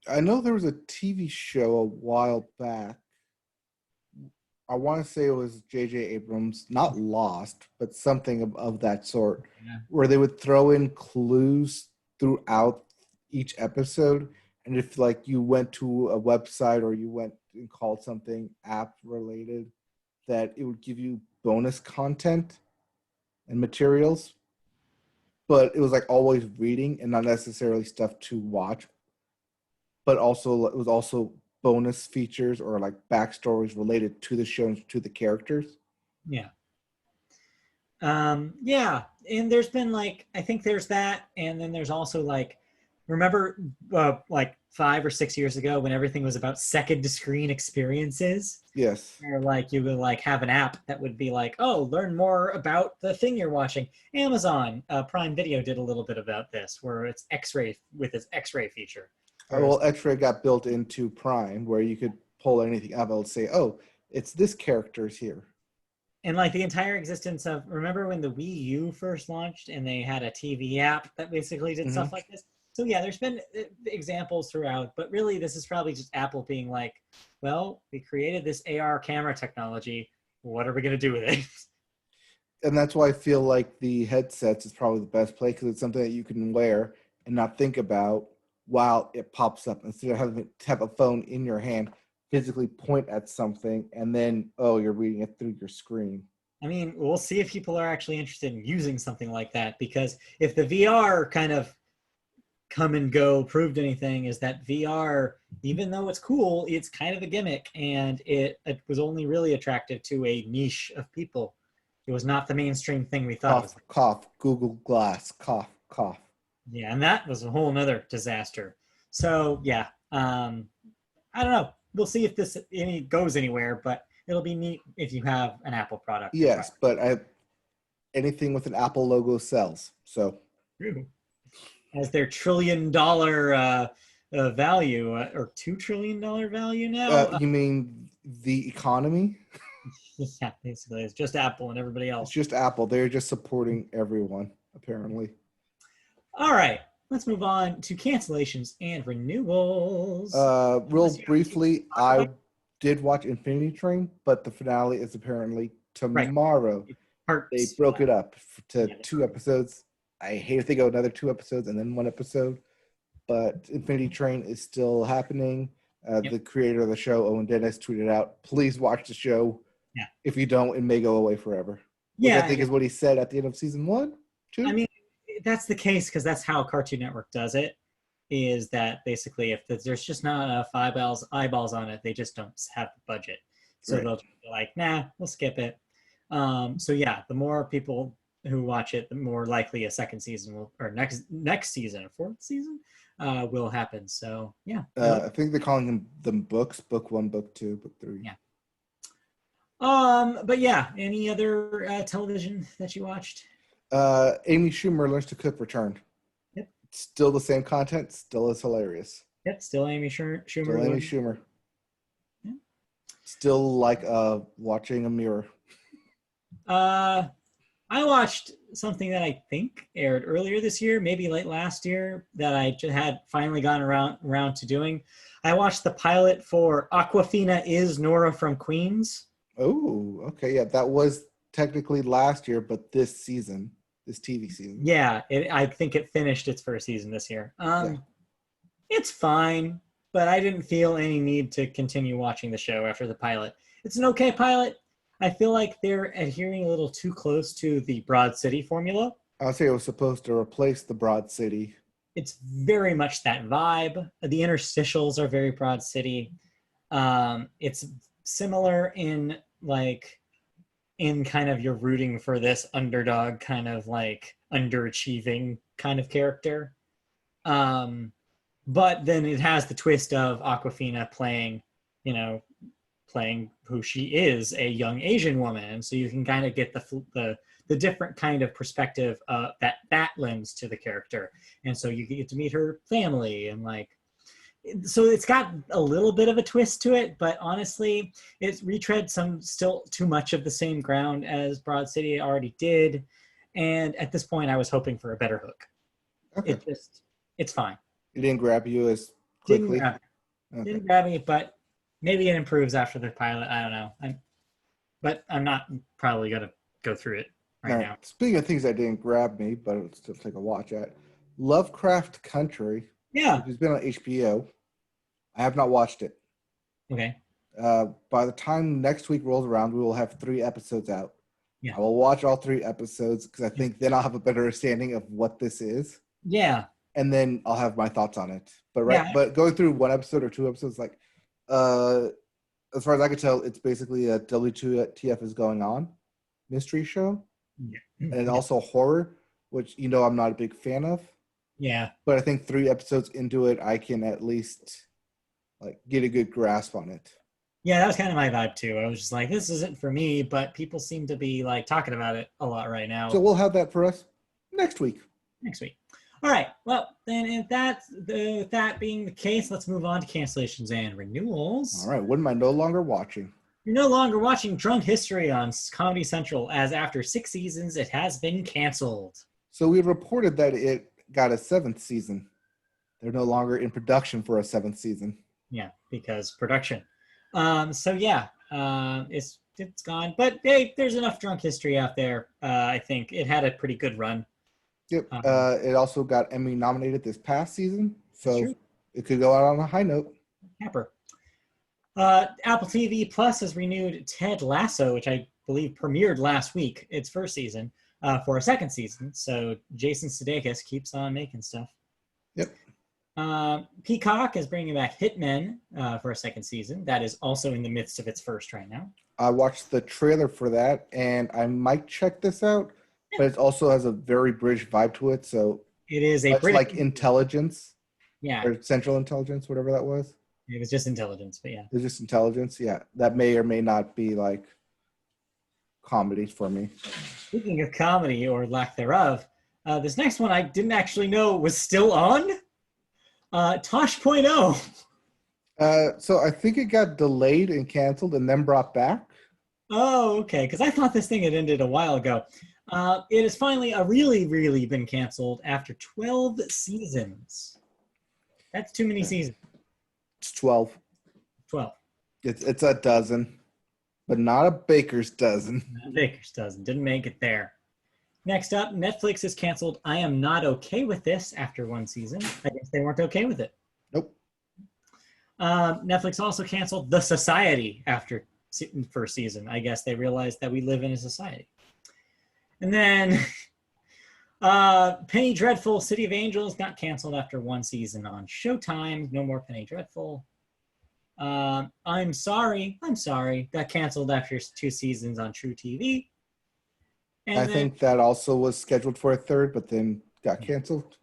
I know there was a TV show a while back. I want to say it was J.J. Abrams, not Lost, but something of that sort, where they would throw in clues throughout each episode. And if like you went to a website or you went and called something app related, that it would give you bonus content and materials. But it was like always reading and not necessarily stuff to watch. But also it was also bonus features or like backstories related to the show and to the characters. Yeah. Yeah. And there's been like, I think there's that. And then there's also like, remember like 5 or 6 years ago when everything was about second to screen experiences? Yes. Or like you would like have an app that would be like, oh, learn more about the thing you're watching. Amazon Prime Video did a little bit about this, where it's X-ray with its X-ray feature. Well, X-ray got built into Prime where you could pull anything up and say, oh, it's this character's here. And like the entire existence of, remember when the Wii U first launched and they had a TV app that basically did stuff like this? So yeah, there's been examples throughout, but really this is probably just Apple being like, well, we created this AR camera technology. What are we going to do with it? And that's why I feel like the headsets is probably the best play, because it's something that you can wear and not think about while it pops up, instead of having to have a phone in your hand, physically point at something, and then, oh, you're reading it through your screen. I mean, we'll see if people are actually interested in using something like that, because if the VR kind of come and go proved anything, is that VR, even though it's cool, it's kind of a gimmick, and it was only really attractive to a niche of people. It was not the mainstream thing we thought. Cough, cough, Google Glass, cough, cough. Yeah, and that was a whole nother disaster. So yeah, I don't know. We'll see if this goes anywhere, but it'll be neat if you have an Apple product. Yes, but anything with an Apple logo sells. So, as their $1 trillion value, or $2 trillion value now. You mean the economy? Yeah, basically, it's just Apple and everybody else. It's just Apple. They're just supporting everyone, apparently. All right, let's move on to cancellations and renewals. Real briefly, I did watch Infinity Train, but the finale is apparently tomorrow. Right. They broke it up to 2 episodes. I hate if they go another 2 episodes and then 1 episode. but Infinity Train is still happening. Yep. The creator of the show, Owen Dennis, tweeted out, "Please watch the show. Yeah. If you don't, it may go away forever." Which Yeah, I think is what he said at the end of season 1, 2. I mean, that's the case because that's how Cartoon Network does it. Is that basically if there's just not enough eyeballs on it, they just don't have the budget, so Right. they'll just be like, nah, we'll skip it. So yeah, the more people who watch it, the more likely a second season will, or next season, a fourth season, will happen. So yeah. I think they're calling them books: book 1, book 2, book 3. Yeah. But yeah, any other television that you watched? Amy Schumer Learns to Cook returned. Yep. Still the same content. Still is hilarious. Yep. Still Amy Schumer. Still Amy Schumer. Yeah. Still like watching a mirror. I watched something that I think aired earlier this year, maybe late last year, that I had finally gotten around to doing. I watched the pilot for Aquafina is Nora from Queens. Oh, okay. Yeah, that was technically last year, but this season, this TV season. Yeah, I think it finished its first season this year. Yeah. It's fine, but I didn't feel any need to continue watching the show after the pilot. It's an okay pilot. I feel like they're adhering a little too close to the Broad City formula. I'll say it was supposed to replace the Broad City. It's very much that vibe. The interstitials are very Broad City. It's similar in kind of you're rooting for this underdog kind of like underachieving kind of character. But then it has the twist of Aquafina playing who she is, a young Asian woman. And so you can kind of get the different kind of perspective that lends to the character. And so you get to meet her family and so it's got a little bit of a twist to it, but honestly, it retreads still too much of the same ground as Broad City already did. And at this point, I was hoping for a better hook. Okay. It's fine. It didn't grab you as quickly? Didn't grab me, but maybe it improves after the pilot. I don't know. But I'm not probably going to go through it right now. Speaking of things that didn't grab me, but I'll still take a watch at, Lovecraft Country. Yeah. Which has been on HBO. I have not watched it. Okay. By the time next week rolls around, we will have 3 episodes out. Yeah. I will watch all 3 episodes because I think then I'll have a better understanding of what this is. Yeah. And then I'll have my thoughts on it. But but going through 1 episode or 2 episodes, as far as I can tell, it's basically a WTF is going on mystery show. Yeah. And also horror, which I'm not a big fan of. Yeah. But I think 3 episodes into it, I can at least get a good grasp on it. Yeah, that was kind of my vibe too. I was just like, this isn't for me, but people seem to be talking about it a lot right now. So we'll have that for us next week. All right. Well, then if that being the case, let's move on to cancellations and renewals. All right. What am I no longer watching? You're no longer watching Drunk History on Comedy Central, as after 6 seasons, it has been canceled. So we reported that it got a 7th season. They're no longer in production for a 7th season. Yeah, because production. So yeah, it's gone. But hey, there's enough Drunk History out there. I think it had a pretty good run. Yep. It also got Emmy nominated this past season, so it could go out on a high note. Capper. Apple TV Plus has renewed Ted Lasso, which I believe premiered last week, its first season, for a 2nd season. So Jason Sudeikis keeps on making stuff. Yep. Peacock is bringing back Hitmen for a 2nd season. That is also in the midst of its first right now. I watched the trailer for that, and I might check this out, but it also has a very British vibe to it. So it is a British, like Intelligence. Yeah. Or Central Intelligence, whatever that was. It was just Intelligence, but yeah. It was just Intelligence, yeah. That may or may not be comedy for me. Speaking of comedy or lack thereof, this next one I didn't actually know was still on. Tosh.0. So I think it got delayed and canceled and then brought back. Oh, okay. Because I thought this thing had ended a while ago. It has finally really, really been canceled after 12 seasons. That's too many seasons. It's 12. 12. It's a dozen, but not a baker's dozen. Not a baker's dozen. Didn't make it there. Next up, Netflix has canceled I Am Not Okay With This after one season. I guess they weren't okay with it. Nope. Netflix also canceled The Society after first season. I guess they realized that we live in a society. And then Penny Dreadful, City of Angels got canceled after one season on Showtime. No more Penny Dreadful. I'm Sorry, got canceled after 2 seasons on True TV. And I think that also was scheduled for a third, but then got canceled.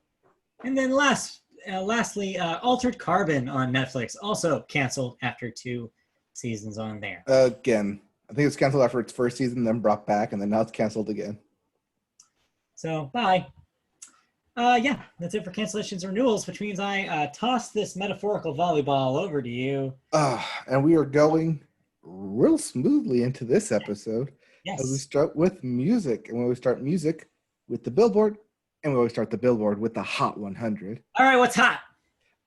And then lastly, Altered Carbon on Netflix, also canceled after 2 seasons on there. Again, I think it's canceled after its first season, then brought back, and then now it's canceled again. So, bye. Yeah, that's it for cancellations and renewals, which means I toss this metaphorical volleyball over to you. And we are going real smoothly into this episode. Yes. As we start with music. And when we start music with the Billboard, and we always start the Billboard with the Hot 100. All right, what's hot?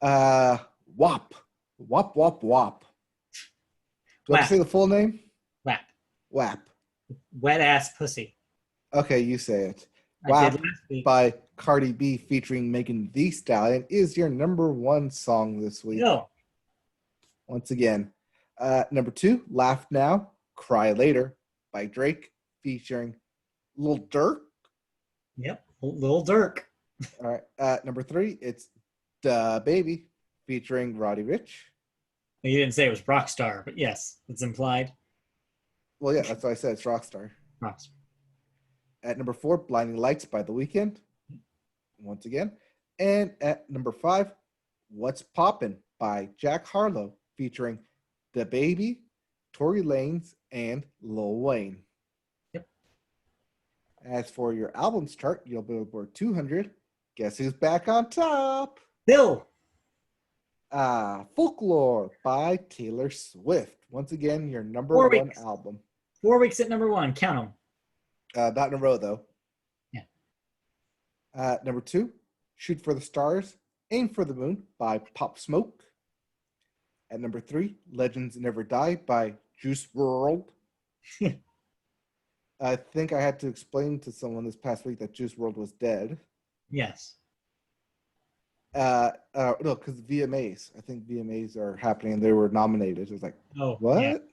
WAP. WAP, WAP, WAP. Do I have to say the full name? WAP. WAP. Wet ass pussy. Okay, you say it. I WAP by Cardi B featuring Megan Thee Stallion is your number 1 song this week. No. Once again. Number 2, Laugh Now, Cry Later by Drake featuring Lil Durk. Yep, Lil Durk. All right. Number 3, it's Da Baby featuring Roddy Ricch. You didn't say it was Rockstar, but yes, it's implied. Well, yeah, that's why I said it's Rockstar. Rockstar. At number 4, Blinding Lights by The Weeknd. Once again. And at number 5, What's Poppin' by Jack Harlow featuring Da Baby, Tory Lanez, and Lil Wayne. Yep. As for your albums chart, your Billboard 200, guess who's back on top? Bill. Folklore by Taylor Swift. Once again, your number 1 album. 4 weeks at number 1. Count them. Not in a row, though. Yeah. Number 2, Shoot for the Stars, Aim for the Moon by Pop Smoke. At number 3, Legends Never Die by Juice WRLD. I think I had to explain to someone this past week that Juice WRLD was dead. Yes. No, because VMAs. I think VMAs are happening and they were nominated. It was like, what?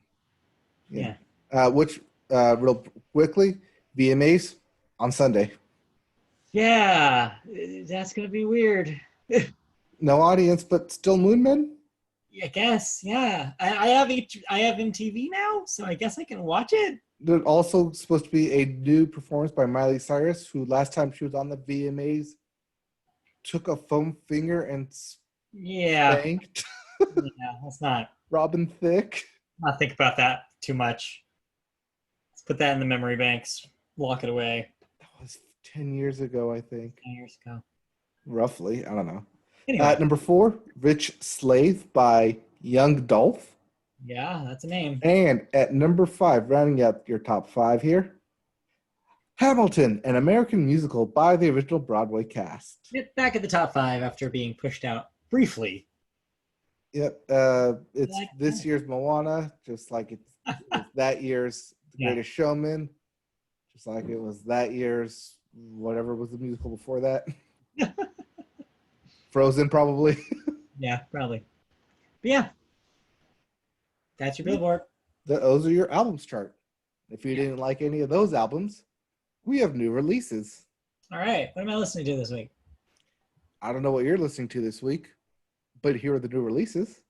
Yeah. Real quickly, VMAs on Sunday. Yeah, that's going to be weird. No audience, but still Moonmen? I guess, yeah. I have MTV now, so I guess I can watch it. There's also supposed to be a new performance by Miley Cyrus, who last time she was on the VMAs took a foam finger and spanked. Yeah, let's not. Robin Thicke. Not think about that too much. Let's put that in the memory banks. Lock it away. That was 10 years ago, I think. 10 years ago. Roughly. I don't know. Anyway. At number 4, Rich Slave by Young Dolph. Yeah, that's a name. And at number 5, rounding out your top 5 here, Hamilton, an American musical by the original Broadway cast. Get back at the top 5 after being pushed out briefly. Yep. It's this year's Moana, just like it's that year's The Greatest Showman, just like it was that year's whatever was the musical before that. Frozen, probably. Yeah, probably. But yeah, that's your Billboard. Those are your albums chart. If you didn't like any of those albums, we have new releases. All right. What am I listening to this week? I don't know what you're listening to this week, but here are the new releases.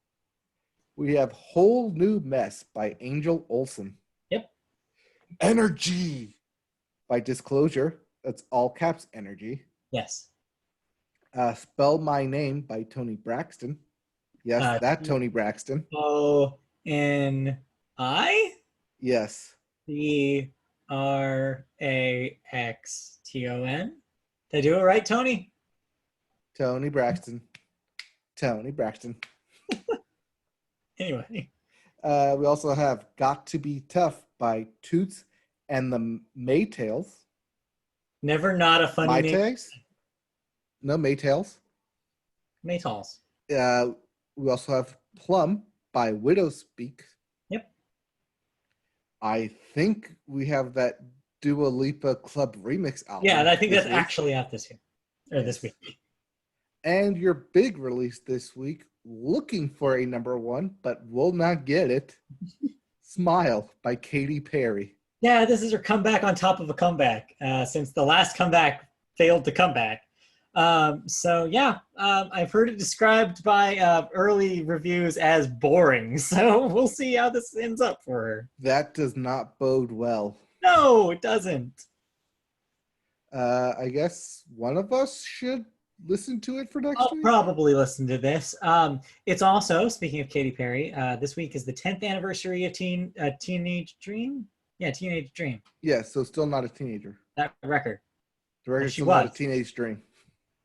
We have Whole New Mess by Angel Olsen. Yep. Energy by Disclosure. That's all caps Energy. Yes. Spell My Name by Tony Braxton. Yes, that Tony Braxton. O-N-I? Yes. B-R-A-X-T-O-N. Did I do it right, Tony? Tony Braxton. Tony Braxton. Anyway. We also have Got to Be Tough by Toots and the Maytals. Never not a funny name. Maytals? No, Maytals. Maytals. We also have Plum by Widow Speak. Yep. I think we have that Dua Lipa Club Remix album. Yeah, I think that's week. actually out this year. Or this week. And your big release this week, looking for a number one, but will not get it. Smile by Katy Perry. Yeah, this is her comeback on top of a comeback, since the last comeback failed to come back. I've heard it described by early reviews as boring. So we'll see how this ends up for her. That does not bode well. No, it doesn't. I guess one of us should listen to it for next I'll week. probably listen to this. It's also, speaking of Katy Perry, this week is the 10th anniversary of Teenage Dream. Yeah, Teenage Dream. Yeah, so still not a teenager. That record. The record's She still was. not a teenage dream.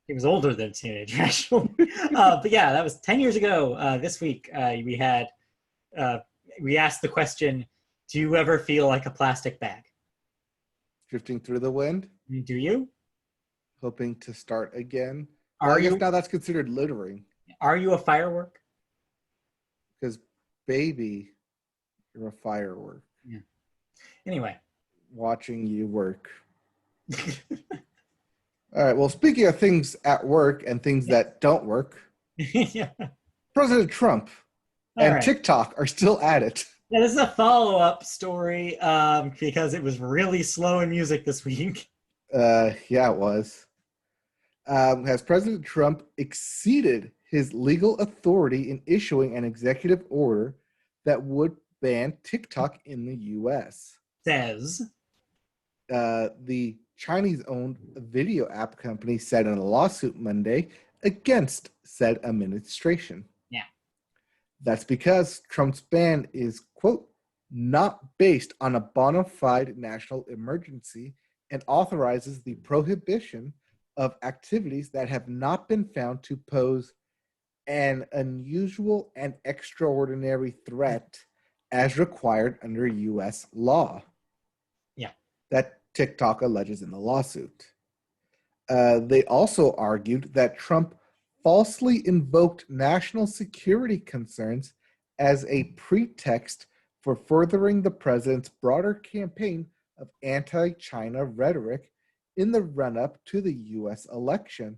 He was older than a teenager, actually. But yeah, that was 10 years ago. This week, we asked the question, do you ever feel like a plastic bag? Drifting through the wind. Do you? Hoping to start again. I guess now that's considered littering. Are you a firework? Because, baby, you're a firework. Yeah. Anyway. Watching you work. All right. Well, speaking of things at work and things that don't work, Yeah. President Trump and TikTok are still at it. Yeah, this is a follow-up story because it was really slow in music this week. Yeah, it was. Has President Trump exceeded his legal authority in issuing an executive order that would ban TikTok in the U.S.? Says. The Chinese-owned video app company said in a lawsuit Monday against said administration. Yeah. That's because Trump's ban is, quote, not based on a bona fide national emergency and authorizes the prohibition of activities that have not been found to pose an unusual and extraordinary threat as required under U.S. law. Yeah. That TikTok alleges in the lawsuit. They also argued that Trump falsely invoked national security concerns as a pretext for furthering the president's broader campaign of anti-China rhetoric in the run-up to the U.S. election,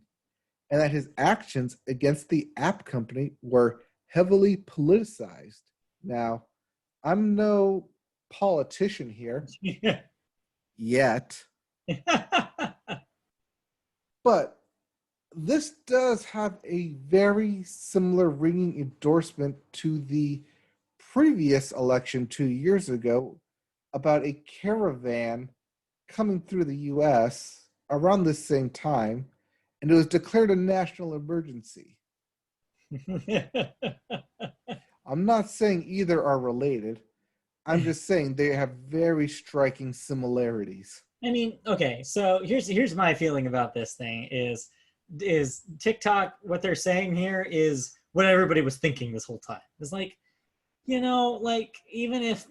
and that his actions against the app company were heavily politicized. Now, I'm no politician here yet, but this does have a very similar ringing endorsement to the previous election 2 years ago about a caravan coming through the U.S. around the same time, and it was declared a national emergency. I'm not saying either are related. I'm just saying they have very striking similarities. I mean, okay, so here's my feeling about this thing is TikTok, what they're saying here is what everybody was thinking this whole time. It's like, you know, like even if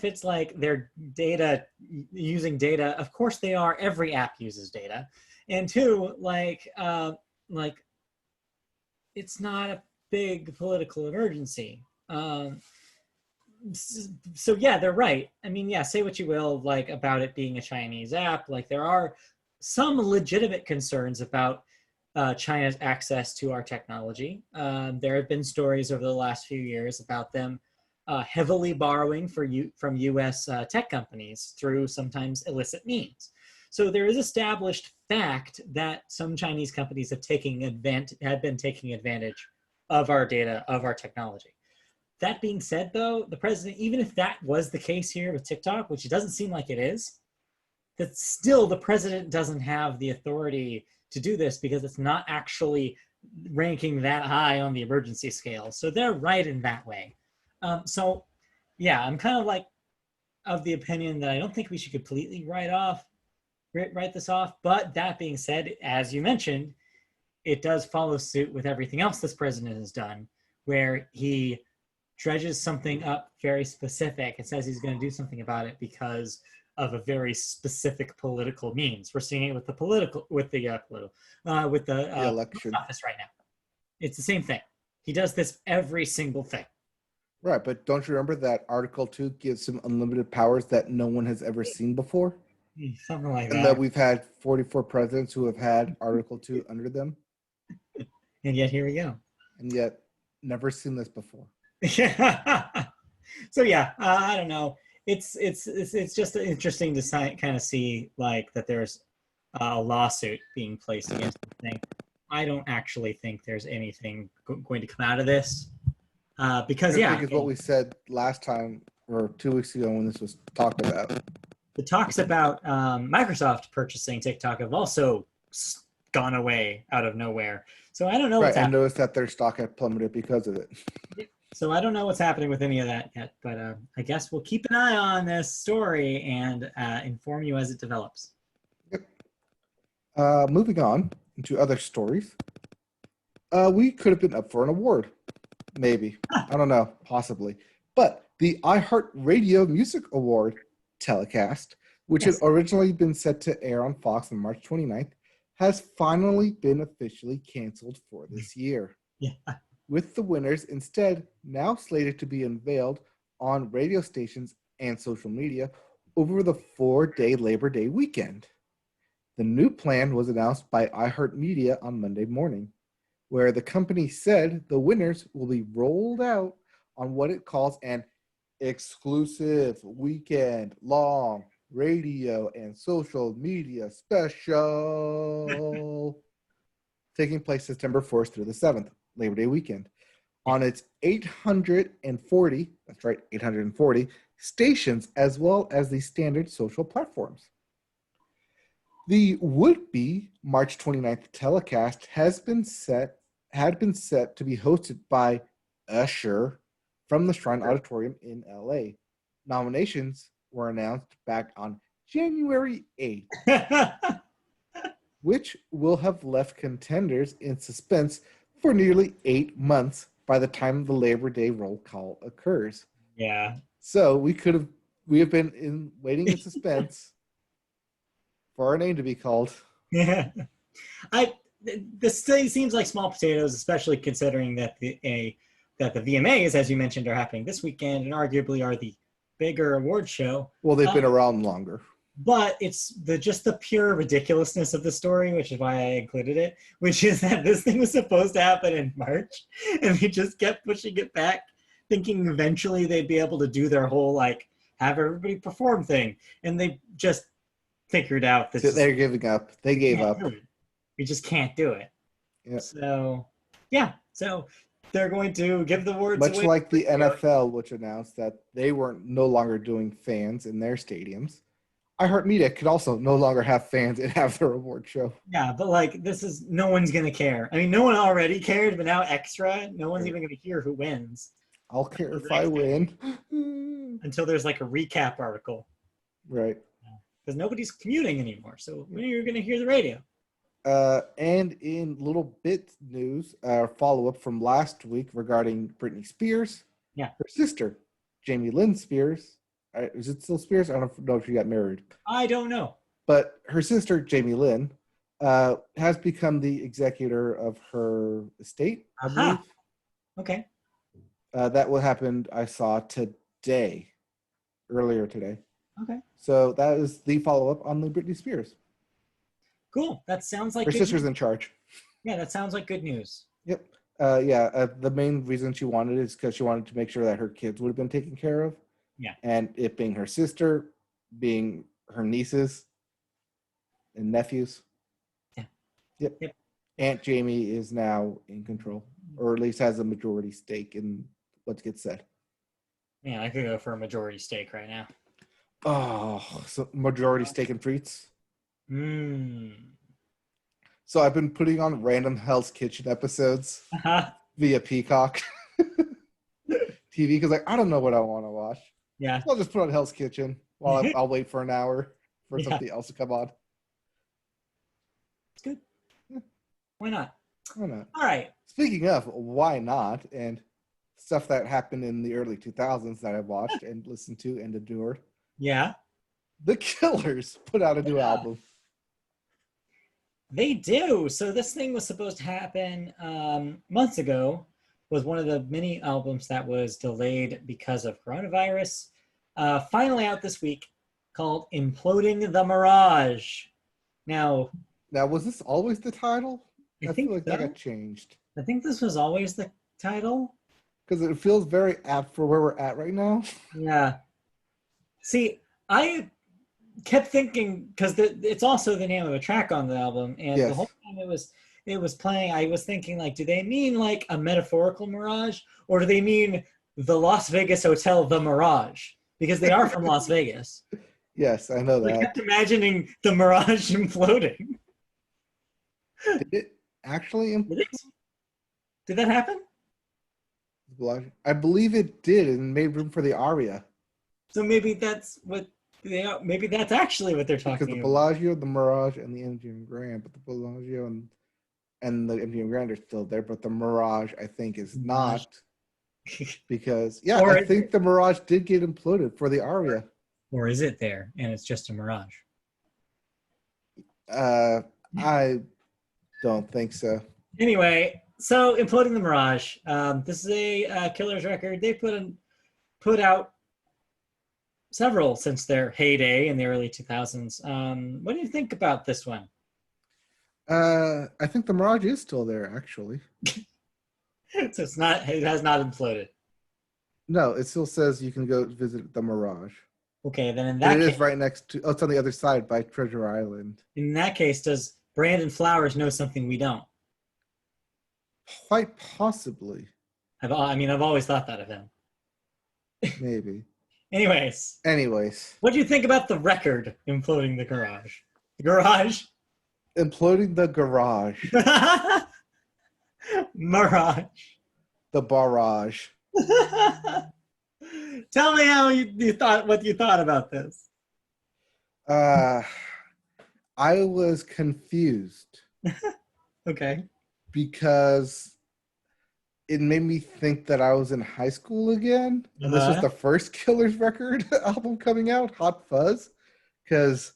it's like their data, using data, of course they are. Every app uses data. And two, like it's not a big political emergency. So yeah, they're right. I mean, yeah, say what you will, like about it being a Chinese app. Like there are some legitimate concerns about China's access to our technology. There have been stories over the last few years about them heavily borrowing from U.S. Tech companies through sometimes illicit means. So there is established fact that some Chinese companies have been taking advantage of our data, of our technology. That being said, though, the president, even if that was the case here with TikTok, which it doesn't seem like it is, that still the president doesn't have the authority to do this because it's not actually ranking that high on the emergency scale. So they're right in that way. So yeah, I'm kind of like of the opinion that I don't think we should completely write this off. But that being said, as you mentioned, it does follow suit with everything else this president has done, where he dredges something up very specific and says he's going to do something about it because of a very specific political means. We're seeing it with the election office right now. It's the same thing. He does this every single thing. Right, but don't you remember that Article 2 gives him unlimited powers that no one has ever seen before? Something like And that that. we've had 44 presidents who have had Article 2 under them, And yet here we go. and yet never seen this before. So yeah, I don't know. It's just interesting to kind of see like that there's a lawsuit being placed against the thing. I don't actually think there's anything going to come out of this because I think is what we said last time or 2 weeks ago when this was talked about. the talks about Microsoft purchasing TikTok have also gone away out of nowhere. So I don't know what's Right, and happening. notice that their stock had plummeted because of it. So I don't know what's happening with any of that yet, but I guess we'll keep an eye on this story and inform you as it develops. Yep. Moving on into other stories. We could have been up for an award. Maybe. I don't know. Possibly. But the iHeartRadio Music Award telecast, which had originally been set to air on Fox on March 29th, has finally been officially canceled for this year. Yeah. With the winners instead now slated to be unveiled on radio stations and social media over the 4-day Labor Day weekend. The new plan was announced by iHeartMedia on Monday morning, where the company said the winners will be rolled out on what it calls an exclusive weekend-long radio and social media special taking place September 4th through the 7th, Labor Day weekend, on its 840, that's right, 840 stations, as well as the standard social platforms. The would-be March 29th telecast had been set to be hosted by Usher from the Shrine Auditorium in LA. Nominations were announced back on January 8th, which will have left contenders in suspense for nearly 8 months by the time the Labor Day roll call occurs. Yeah. So we have been waiting in suspense for our name to be called. This thing seems like small potatoes, especially considering that the VMAs, as you mentioned, are happening this weekend and arguably are the bigger award show. Well, they've been around longer. But it's just the pure ridiculousness of the story, which is why I included it, which is that this thing was supposed to happen in March, and they just kept pushing it back, thinking eventually they'd be able to do their whole, like, have everybody perform thing. And they just figured out that they're giving up. They gave up. We just can't do it. Yeah. So, yeah. So they're going to give the awards much away like the NFL, which announced that they weren't no longer doing fans in their stadiums. iHeartMedia could also no longer have fans and have their award show. Yeah, but like no one's gonna care. I mean, no one already cared, but now extra, no one's even gonna hear who wins. I'll care if I win. Until there's like a recap article. Right. Because nobody's commuting anymore. So when are you gonna hear the radio? And in little bit news, follow-up from last week regarding Britney Spears. Yeah. Her sister, Jamie Lynn Spears. Is it still Spears? I don't know if she got married. I don't know. But her sister, Jamie Lynn, has become the executor of her estate, I believe. Okay. That will happen, I saw earlier today. Okay. So that is the follow-up on the Britney Spears. Cool. That sounds like her sister's in charge. Yeah, that sounds like good news. Yep. The main reason she wanted it is because she wanted to make sure that her kids would have been taken care of. Yeah. And it being her sister, being her nieces and nephews. Yeah. Yep. Aunt Jamie is now in control, or at least has a majority stake in what gets said. Yeah, I could go for a majority stake right now. Oh, so majority stake in treats? Hmm. So I've been putting on random Hell's Kitchen episodes via Peacock TV because I don't know what I want to watch. Yeah. So I'll just put on Hell's Kitchen while I'll wait for an hour for something else to come on. It's good. Yeah. Why not? Why not? All right. Speaking of why not, and stuff that happened in the early 2000s that I watched and listened to and adored. Yeah. The Killers put out a new album. They do. So this thing was supposed to happen months ago. Was one of the many albums that was delayed because of coronavirus. Finally out this week. called Imploding the Mirage. Now, Now, was this always the title? I I feel think like that so. got changed I think this was always the title. because it feels very apt for where we're at right now. Yeah. See, I kept thinking because it's also the name of a track on the album, and the whole Yes. time it was playing, I was thinking like, do they mean like a metaphorical mirage, or do they mean the Las Vegas hotel, the Mirage? Because they are from Las Vegas. Yes, I know I that. kept imagining the Mirage imploding. Did it actually Did it? Did that happen? implode? I believe it did and made room for the aria So maybe that's what they are. Maybe that's actually what they're because the talking about. Bellagio, the Mirage, and the MGM Grand, but the Bellagio and the MGM Grand are still there, but the Mirage I think is Mirage. not because yeah, I or is think it, the Mirage did get imploded for the aria. or is it there and it's just a mirage? Uh, I don't think so. Anyway, so Imploding the Mirage. This is a Killers record. They put out several since their heyday in the early 2000s. What do you think about this one? I think the Mirage is still there actually. So it has not imploded. No, it still says you can go visit the Mirage. Okay, then But it is right next to. Oh, it's on the other side by Treasure Island. in that case, does Brandon Flowers know something we don't? Quite possibly, I've always thought that of him. maybe. Anyways, Anyways, what do you think about the record Imploding the Garage? The Garage? imploding the garage, Mirage. the barrage. Tell me how you thought what you thought about this. I was confused Okay. because it made me think that I was in high school again. And this was the first Killers record album coming out, Hot Fuzz. Because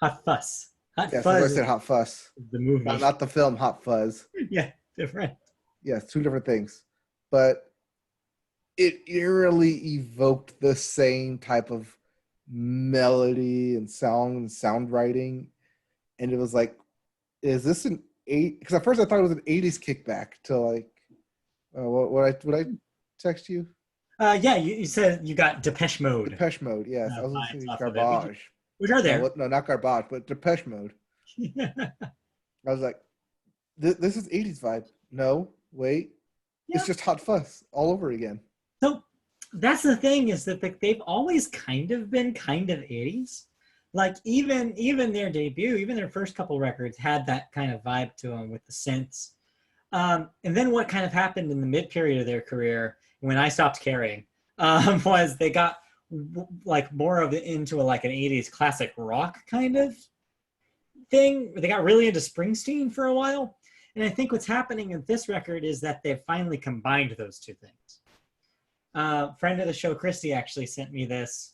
Hot Fuss. Hot yes, Fuzz. I said Hot Fuss. The movie. Not the film Hot Fuzz. Yeah, different. Yes, two different things. But it eerily evoked the same type of melody and sound writing. And it was like, is this an eight? Because at first I thought it was an 80s kickback to like, would I text you? Yeah, you said you got Depeche Mode. Depeche Mode, yes. I was listening to It, Garbage. which are there. No, not Garbage, but Depeche Mode. I was like, this is 80s vibe. No, wait. Yeah. It's just Hot Fuss all over again. So that's the thing, is that they've always kind of been kind of 80s. Like even their debut, even their first couple records had that kind of vibe to them with the synths. And then what kind of happened in the mid period of their career, when I stopped caring, was they got like more of it into like an 80s classic rock kind of thing. They got really into Springsteen for a while. And I think what's happening in this record is that they've finally combined those two things. Friend of the show, Christy, actually sent me this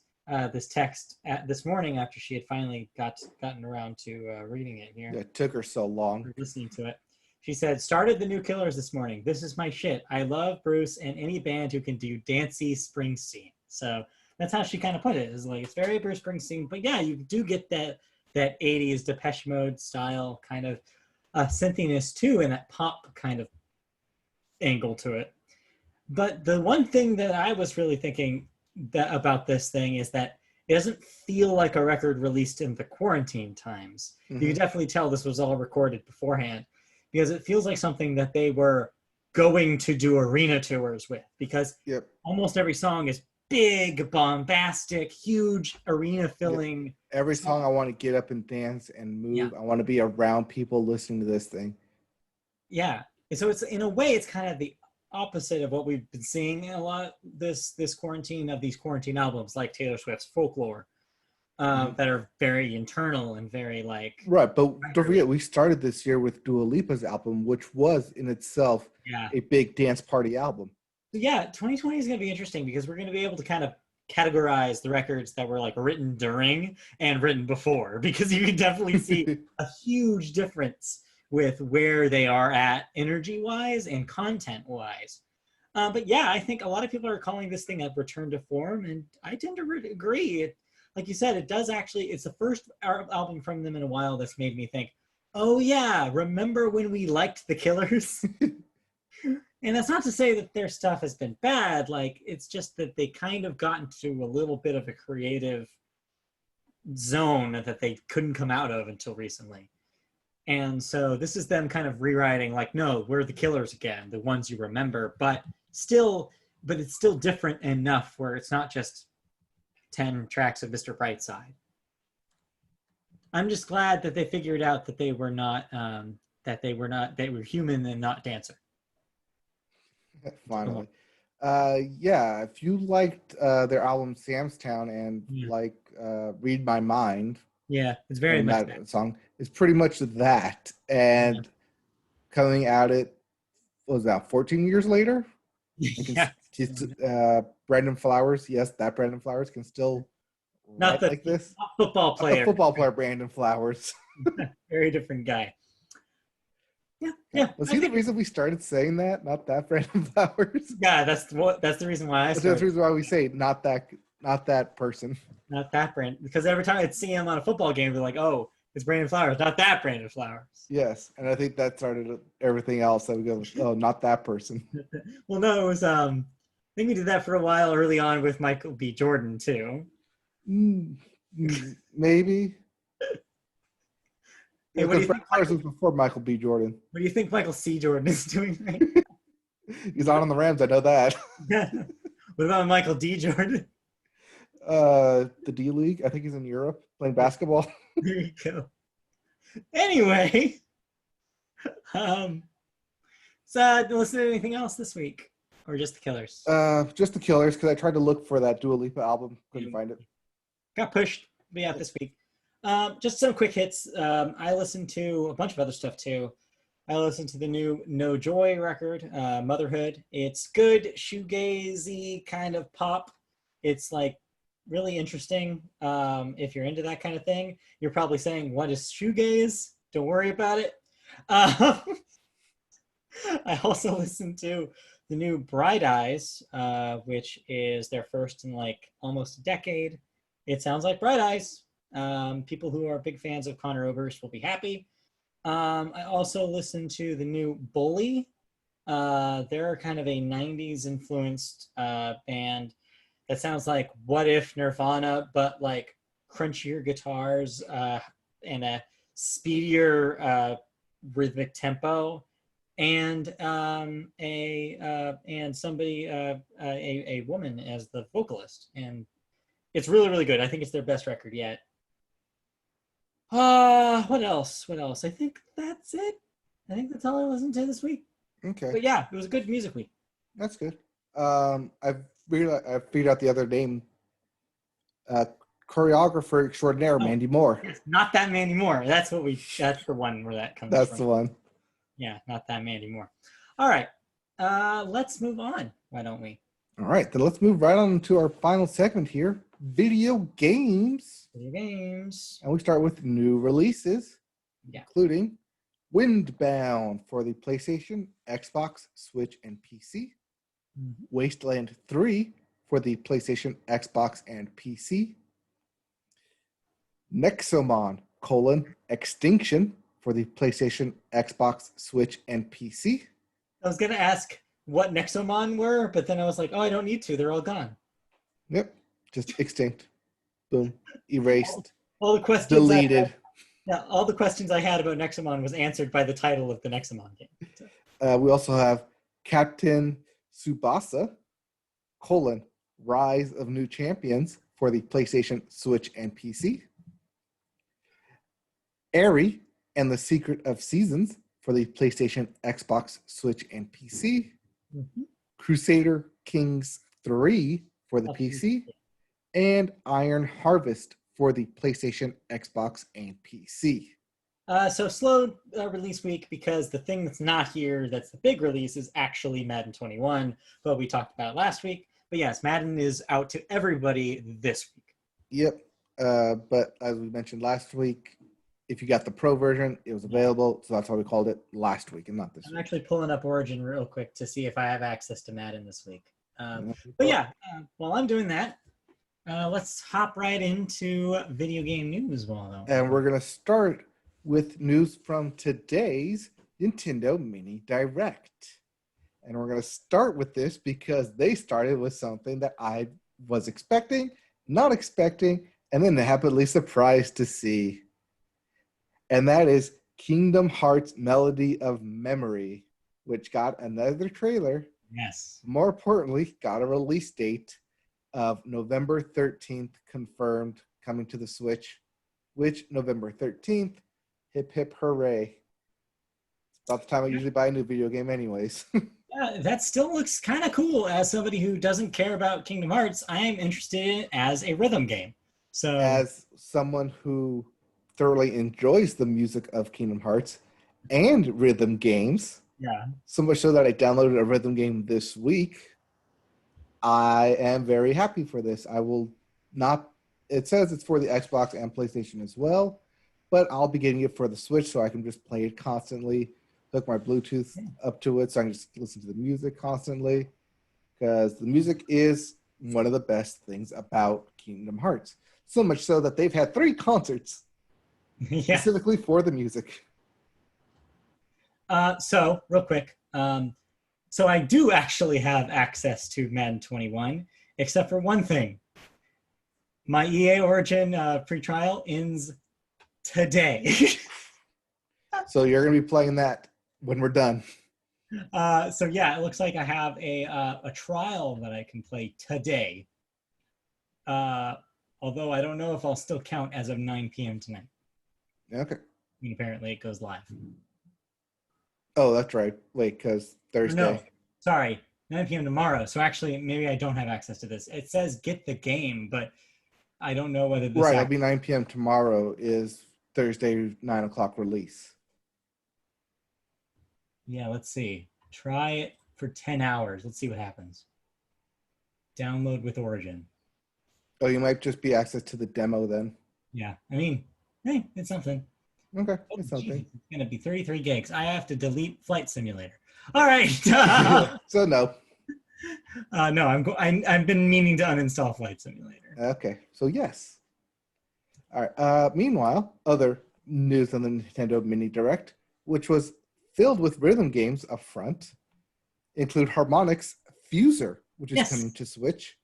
text this morning after she had finally gotten around to reading it here. Yeah, it took her so long. Listening to it. She said, started the new Killers this morning. This is my shit. I love Bruce and any band who can do dancey Springsteen. So that's how she kind of put it. Is like, it's very Bruce Springsteen, but yeah, you do get that 80s Depeche Mode style kind of synthiness too, and that pop kind of angle to it. But the one thing that I was really thinking about this thing is that it doesn't feel like a record released in the quarantine times. Mm-hmm. You can definitely tell this was all recorded beforehand, because it feels like something that they were going to do arena tours with, because almost every song is big, bombastic, huge, arena-filling. Yep. Every song I want to get up and dance and move. Yeah. I want to be around people listening to this thing. Yeah. And so it's, in a way, it's kind of the opposite of what we've been seeing in a lot of this quarantine, of these quarantine albums like Taylor Swift's Folklore, that are very internal and very like... Right, but don't forget, we started this year with Dua Lipa's album, which was in itself a big dance party album. Yeah, 2020 is going to be interesting, because we're going to be able to kind of categorize the records that were like written during and written before, because you can definitely see a huge difference with where they are at energy-wise and content-wise. But yeah, I think a lot of people are calling this thing a return to form, and I tend to agree. like you said, it does actually, it's the first album from them in a while that's made me think, oh yeah, remember when we liked the Killers? And that's not to say that their stuff has been bad. Like, it's just that they kind of got into a little bit of a creative zone that they couldn't come out of until recently. And so this is them kind of rewriting, like, no, we're the Killers again, the ones you remember, but it's still different enough where it's not just 10 tracks of Mr. Brightside. I'm just glad that they figured out that they were they were human and not dancer. Finally. Yeah, if you liked their album Sam's Town and Read My Mind. Yeah, it's very much that song. It's pretty much that. And coming at it, what was that, 14 years later? Yeah. Brandon Flowers, yes, that Brandon Flowers can still not like this. Not football player. Not the football player Brandon Flowers. Very different guy. Yeah. Was he the reason we started saying that? Not that Brandon Flowers. Yeah, that's the reason why I started. That's the reason why we say not that person. Not that Brandon, because every time I'd see him on a football game, they're like, "Oh, it's Brandon Flowers, not that Brandon Flowers." Yes, and I think that started everything else. That we go, oh, not that person. Well, no, it was. I think we did that for a while early on with Michael B. Jordan too. Maybe. Hey, because Brandon Flowers was before Michael B. Jordan. What do you think Michael C. Jordan is doing right now? He's on the Rams. I know that. What about Michael D. Jordan? The D League. I think he's in Europe playing basketball. There you go. Anyway, so listen to anything else this week, or just the Killers? Just the Killers, because I tried to look for that Dua Lipa album, couldn't find it. Got pushed, but yeah, this week. Just some quick hits. I listened to a bunch of other stuff too. I listened to the new No Joy record, Motherhood. It's good shoegazy kind of pop. It's like really interesting. If you're into that kind of thing, you're probably saying, "What is shoegaze?" Don't worry about it. I also listened to the new Bright Eyes, which is their first in like almost a decade. It sounds like Bright Eyes. People who are big fans of Conor Oberst will be happy. I also listened to the new Bully. They're kind of a 90s influenced band that sounds like What If Nirvana, but like crunchier guitars and a speedier rhythmic tempo, and a woman as the vocalist, and it's really, really good. I think it's their best record yet. What else? I think that's it. I think that's all I listened to this week. Okay. But yeah, it was a good music week. That's good. I figured out the other name. Choreographer extraordinaire, Mandy Moore. Yes, not that Mandy Moore. That's the one where that comes from. That's the one. Yeah, not that Mandy Moore. All right. Let's move on. Why don't we? All right, then let's move right on to our final segment here. Video games. And we start with new releases, including Windbound for the PlayStation, Xbox, Switch, and PC. Mm-hmm. Wasteland 3 for the PlayStation, Xbox, and PC. Nexomon: Extinction for the PlayStation, Xbox, Switch, and PC. I was going to ask what Nexomon were, but then I was like, oh, I don't need to. They're all gone. Yep. Just extinct. Boom. Erased. All the questions deleted. All the questions I had about Nexomon was answered by the title of the Nexomon game. We also have Captain Tsubasa: Rise of New Champions for the PlayStation, Switch, and PC. Eri and the Secret of Seasons for the PlayStation, Xbox, Switch, and PC. Mm-hmm. Crusader Kings 3 for the PC. And Iron Harvest for the PlayStation, Xbox, and PC. So slow release week because the thing that's not here, that's the big release, is actually Madden 21, but we talked about last week. But yes, Madden is out to everybody this week. Yep. But as we mentioned last week, if you got the pro version, it was available. So that's why we called it last week and not this week. I'm actually pulling up Origin real quick to see if I have access to Madden this week. But yeah, while I'm doing that, Let's hop right into video game news, Waldo. And we're going to start with news from today's Nintendo Mini Direct. And we're going to start with this because they started with something that I was expecting, not expecting, and then happily surprised to see. And that is Kingdom Hearts Melody of Memory, which got another trailer. Yes. More importantly, got a release date of November 13th confirmed, coming to the Switch, which November 13th, hip hip hooray. It's about the time I usually buy a new video game anyways. Yeah, that still looks kind of cool. As somebody who doesn't care about Kingdom Hearts, I am interested in it as a rhythm game. So, As someone who thoroughly enjoys the music of Kingdom Hearts and rhythm games, yeah. so much so that I downloaded a rhythm game this week, I am very happy for this. I will not, it says it's for the Xbox and PlayStation as well, but I'll be getting it for the Switch so I can just play it constantly, hook my Bluetooth up to it so I can just listen to the music constantly, because the music is one of the best things about Kingdom Hearts. So much so that they've had 3 concerts specifically for the music. So, real quick. So I do actually have access to Madden 21, except for one thing. My EA Origin free trial ends today. So you're going to be playing that when we're done. So yeah, it looks like I have a trial that I can play today. Although I don't know if I'll still count as of 9 p.m. tonight. Okay. I mean, apparently it goes live. Oh, that's right. Wait, because Thursday. No, sorry, 9 p.m. tomorrow. So actually, maybe I don't have access to this. It says get the game, but I don't know whether this. Right, it'll be 9 p.m. tomorrow is Thursday 9 o'clock release. Yeah, let's see. Try it for 10 hours. Let's see what happens. Download with Origin. Oh, you might just be access to the demo then. Yeah, I mean, hey, it's something. Okay, Oh, it's something. geez, it's going to be 33 gigs. I have to delete Flight Simulator. All right. So no. No, I've been meaning to uninstall Flight Simulator. Okay, so yes. All right. Meanwhile, other news on the Nintendo Mini Direct, which was filled with rhythm games up front, include Harmonix Fuser, which is coming to Switch,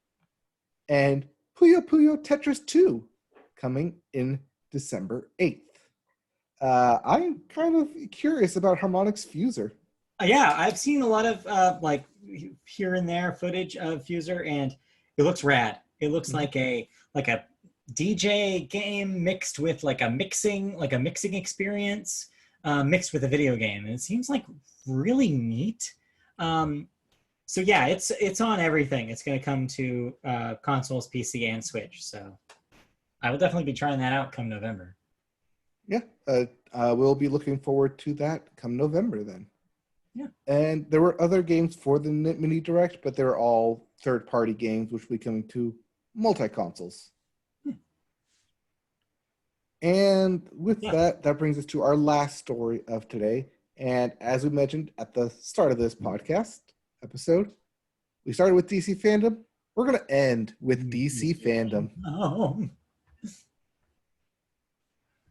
and Puyo Puyo Tetris 2, coming in December 8th. I'm kind of curious about Harmonix Fuser. Yeah, I've seen a lot of like here and there footage of Fuser, and it looks rad. It looks like a DJ game mixed with like a mixing experience mixed with a video game, and it seems like really neat. So yeah, it's on everything. It's going to come to consoles, PC, and Switch. So I will definitely be trying that out come November. Yeah, we'll be looking forward to that come November then. Yeah. And there were other games for the Mini Direct, but they're all third-party games, which will be coming to multi-consoles. And with that brings us to our last story of today. And as we mentioned at the start of this podcast episode, we started with DC fandom. We're going to end with DC fandom. Oh.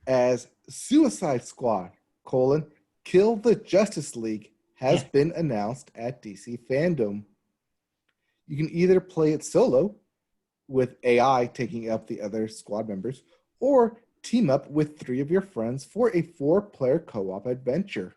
As Suicide Squad, Kill the Justice League has been announced at DC fandom. You can either play it solo with AI taking up the other squad members, or team up with 3 of your friends for a 4-player co-op adventure.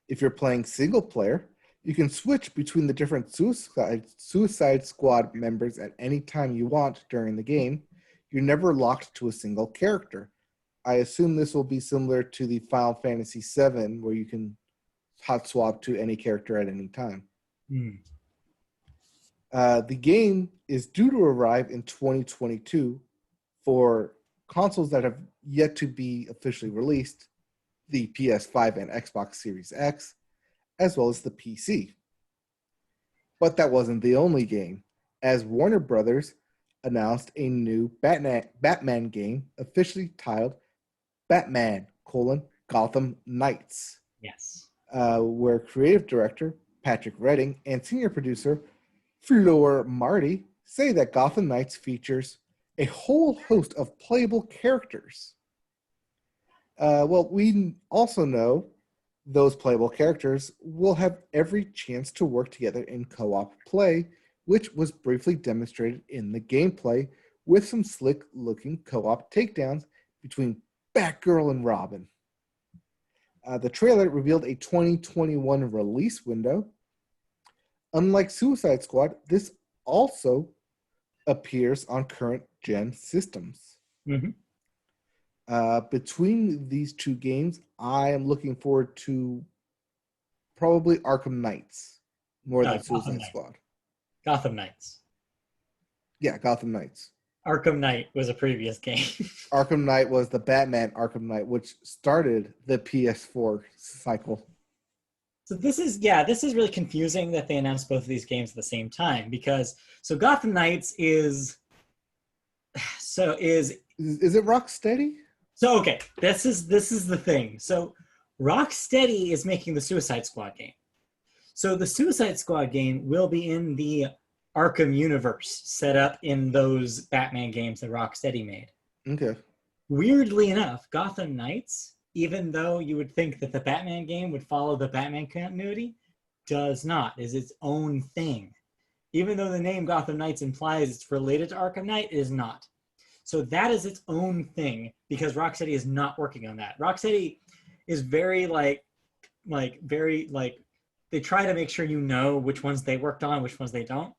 If you're playing single player, you can switch between the different Suicide Squad members at any time you want during the game. You're never locked to a single character. I assume this will be similar to the Final Fantasy VII, where you can hot swap to any character at any time. The game is due to arrive in 2022 for consoles that have yet to be officially released, the PS5 and Xbox Series X, as well as the PC. But that wasn't the only game, as Warner Brothers announced a new Batman game officially titled Batman: Gotham Knights. Yes. Where creative director Patrick Redding and senior producer Fleur Marty say that Gotham Knights features a whole host of playable characters. Well, we also know those playable characters will have every chance to work together in co-op play, which was briefly demonstrated in the gameplay with some slick-looking co-op takedowns between Batgirl and Robin. The trailer revealed a 2021 release window. Unlike Suicide Squad, this also appears on current-gen systems. Mm-hmm. Between these two games, I am looking forward to probably Arkham Knights more than Suicide Squad. Gotham Knights. Yeah, Gotham Knights. Arkham Knight was a previous game. Arkham Knight was the Batman Arkham Knight, which started the PS4 cycle. So this is really confusing that they announced both of these games at the same time because Gotham Knights is it Rocksteady? So okay, this is the thing. So Rocksteady is making the Suicide Squad game. So the Suicide Squad game will be in the Arkham universe set up in those Batman games that Rocksteady made. Okay. Weirdly enough, Gotham Knights, even though you would think that the Batman game would follow the Batman continuity, does not. Is its own thing. Even though the name Gotham Knights implies it's related to Arkham Knight, it is not. So that is its own thing because Rocksteady is not working on that. Rocksteady is very they try to make sure you know which ones they worked on, which ones they don't.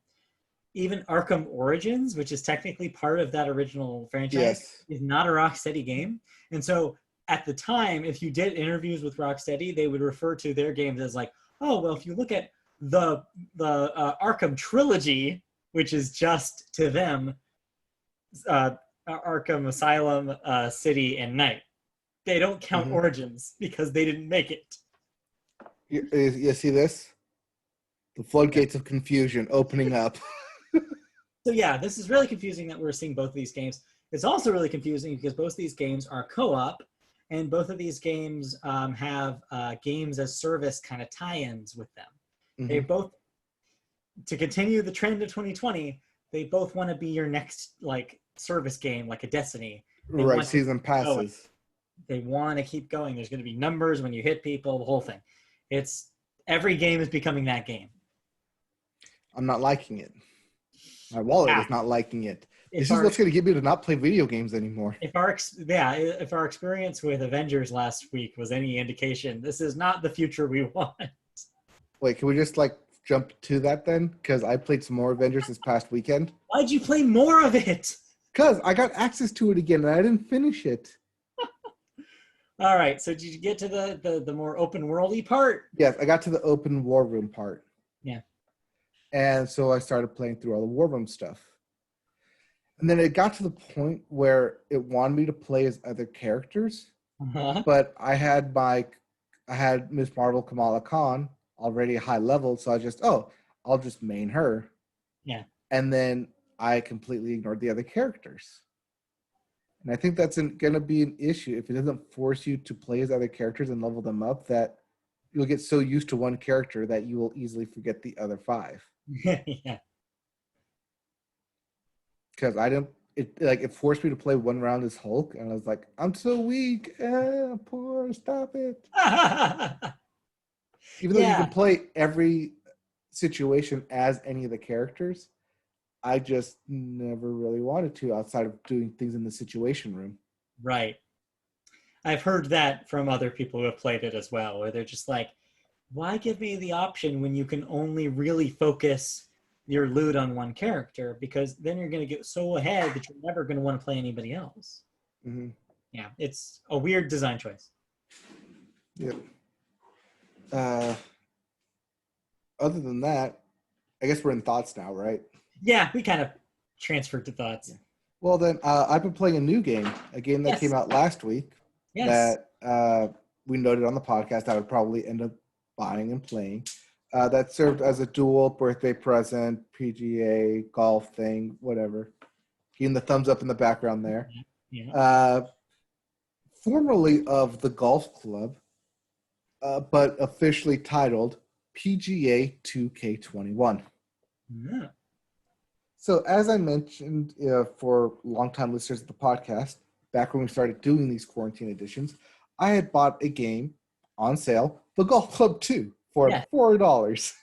Even Arkham Origins, which is technically part of that original franchise, is not a Rocksteady game. And so at the time, if you did interviews with Rocksteady, they would refer to their games as like, oh, well, if you look at the Arkham trilogy, which is just to them, Arkham Asylum, City, and Night. They don't count Origins because they didn't make it. You see this? The floodgates of confusion opening up. So yeah, this is really confusing that we're seeing both of these games. It's also really confusing because both of these games are co-op, and both of these games have games as service kind of tie-ins with them. Mm-hmm. They both, to continue the trend of 2020, they both want to be your next service game, like a Destiny. Right, season passes. They want to keep going. There's going to be numbers when you hit people, the whole thing. Every game is becoming that game. I'm not liking it. My wallet is not liking it. This is what's going to get me to not play video games anymore. If our experience with Avengers last week was any indication, this is not the future we want. Wait, can we just jump to that then? Because I played some more Avengers this past weekend. Why'd you play more of it? Because I got access to it again and I didn't finish it. All right, so did you get to the more open worldy part? Yes, I got to the open war room part. Yeah. And so I started playing through all the war room stuff. And then it got to the point where it wanted me to play as other characters. But I had Ms. Marvel Kamala Khan already high level, so I'll just main her. Yeah. And then I completely ignored the other characters. And I think that's going to be an issue if it doesn't force you to play as other characters and level them up, that you'll get so used to one character that you will easily forget the other 5. Yeah. Because it forced me to play one round as Hulk, and I was like, I'm so weak. Poor, stop it. Even though you can play every situation as any of the characters, I just never really wanted to outside of doing things in the situation room. Right. I've heard that from other people who have played it as well, where they're just like, why give me the option when you can only really focus your loot on one character? Because then you're going to get so ahead that you're never going to want to play anybody else. Mm-hmm. Yeah, it's a weird design choice. Yep. Other than that, I guess we're in thoughts now, right? Yeah, we kind of transferred to thoughts. Yeah. Well, then I've been playing a new game, a game that came out last week that we noted on the podcast I would probably end up buying and playing. That served as a dual birthday present, PGA, golf thing, whatever. Getting the thumbs up in the background there. Yeah. Formerly of the Golf Club, but officially titled PGA 2K21. Yeah. So as I mentioned, for longtime listeners of the podcast, back when we started doing these quarantine editions, I had bought a game on sale, The Golf Club 2, for Yeah. $4.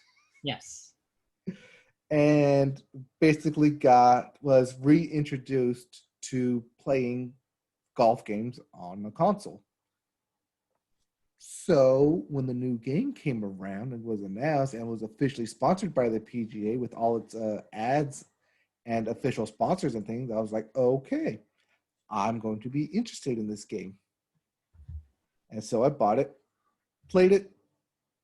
Yes. And basically was reintroduced to playing golf games on a console. So when the new game came around and was announced and was officially sponsored by the PGA with all its ads and official sponsors and things, I was like, okay, I'm going to be interested in this game. And so I bought it, played it,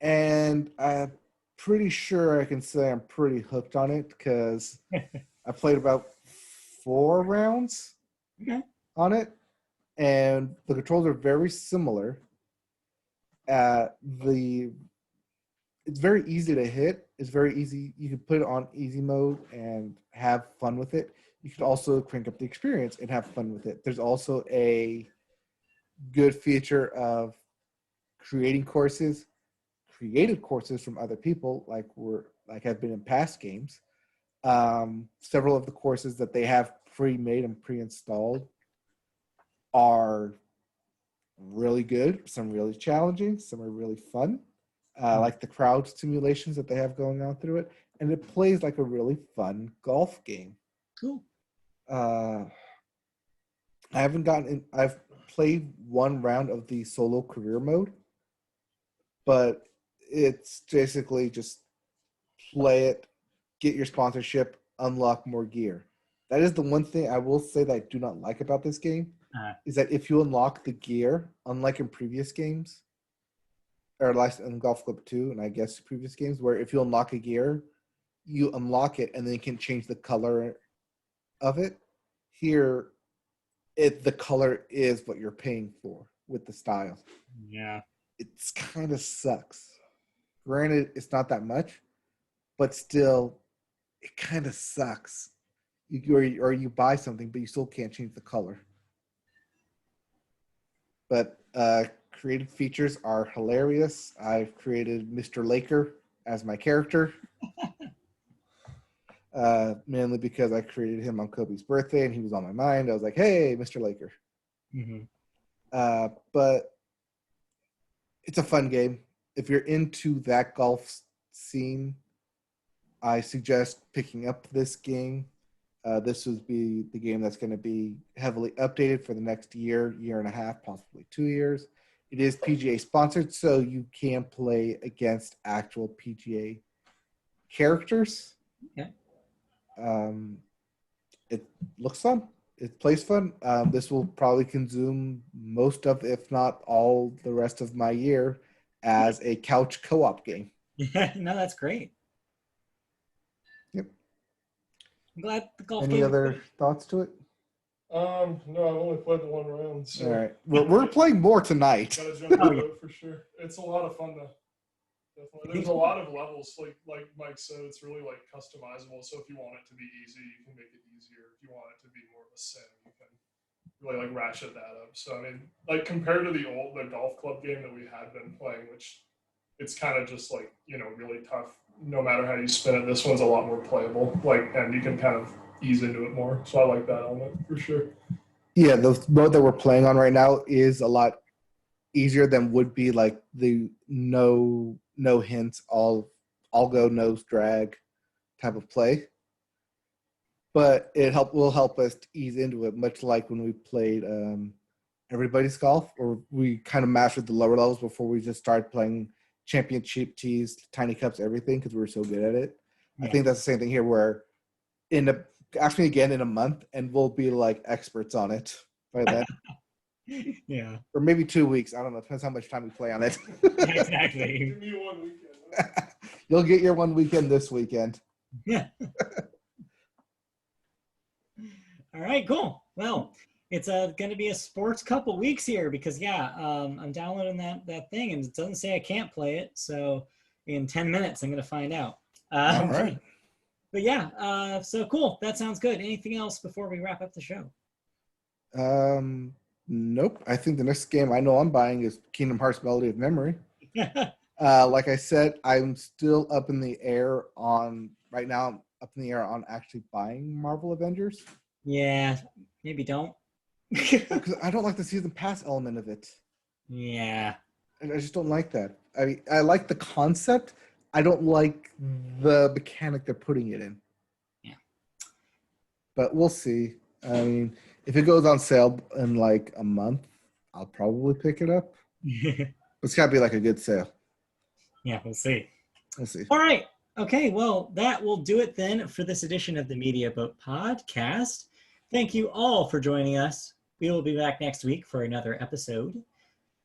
and I'm pretty sure I can say I'm pretty hooked on it because I played about 4 rounds on it, and the controls are very similar. It's very easy to hit. It's very easy. You can put it on easy mode and have fun with it. You could also crank up the experience and have fun with it. There's also a good feature of created courses from other people, like have been in past games. Several of the courses that they have pre-made and pre-installed are really good. Some really challenging. Some are really fun. Like the crowd simulations that they have going on through it, and it plays like a really fun golf game. Cool. I haven't gotten in. I've played 1 round of the solo career mode, but it's basically just play it, get your sponsorship, unlock more gear. That is the one thing I will say that I do not like about this game, is that if you unlock the gear, unlike in previous games, or like in Golf Club 2, and I guess previous games, where if you unlock a gear, you unlock it and then you can change the color of it. Here, the color is what you're paying for with the style. Yeah. It's kind of sucks. Granted, it's not that much, but still, it kind of sucks. Or you buy something, but you still can't change the color. But created features are hilarious. I've created Mr. Laker as my character. Mainly because I created him on Kobe's birthday and he was on my mind. I was like, hey, Mr. Laker. Mm-hmm. But it's a fun game. If you're into that golf scene, I suggest picking up this game. This would be the game that's going to be heavily updated for the next year and a half, possibly 2 years. It is PGA sponsored, so you can play against actual PGA characters. Okay. It looks fun. It plays fun. This will probably consume most of, if not all, the rest of my year as a couch co-op game. No, that's great. Yep. I'm glad the golf Any game. other thoughts to it? No, I've only played the 1 round. So all right, we're playing more tonight. Gotta jump into it for sure. It's a lot of fun though. Definitely. There's a lot of levels, like Mike said, it's really like customizable. So if you want it to be easy, you can make it easier. If you want it to be more of a sim, you can really like ratchet that up. So I mean, like compared to the golf club game that we had been playing, which it's kind of just like, really tough. No matter how you spin it, this one's a lot more playable. And you can kind of ease into it more. So I like that element for sure. Yeah, the mode that we're playing on right now is a lot easier than would be like the no hints, all go nose drag type of play. But will help us to ease into it, much like when we played Everybody's Golf, or we kind of mastered the lower levels before we just started playing championship tees, tiny cups, everything, because we were so good at it. Yeah. I think that's the same thing here, where ask me again in a month and we'll be like experts on it by then. Yeah. Or maybe 2 weeks. I don't know. Depends how much time we play on it. Exactly. Give me 1 weekend. You'll get your 1 weekend this weekend. Yeah. All right, cool. Well, it's going to be a sports couple weeks here because, I'm downloading that thing and it doesn't say I can't play it. So in 10 minutes, I'm going to find out. All right. But so cool. That sounds good. Anything else before we wrap up the show? Nope. I think the next game I know I'm buying is Kingdom Hearts Melody of Memory. Like I said, I'm still up in the air on, right now, I'm up in the air on actually buying Marvel Avengers. Yeah, maybe don't. Because I don't like the season pass element of it. Yeah. And I just don't like that. I mean, I like the concept. I don't like the mechanic they're putting it in. Yeah. But we'll see. I mean, if it goes on sale in like a month, I'll probably pick it up. It's got to be like a good sale. Yeah, we'll see. We'll see. All right. Okay, well, that will do it then for this edition of the Media Boat Podcast. Thank you all for joining us. We will be back next week for another episode.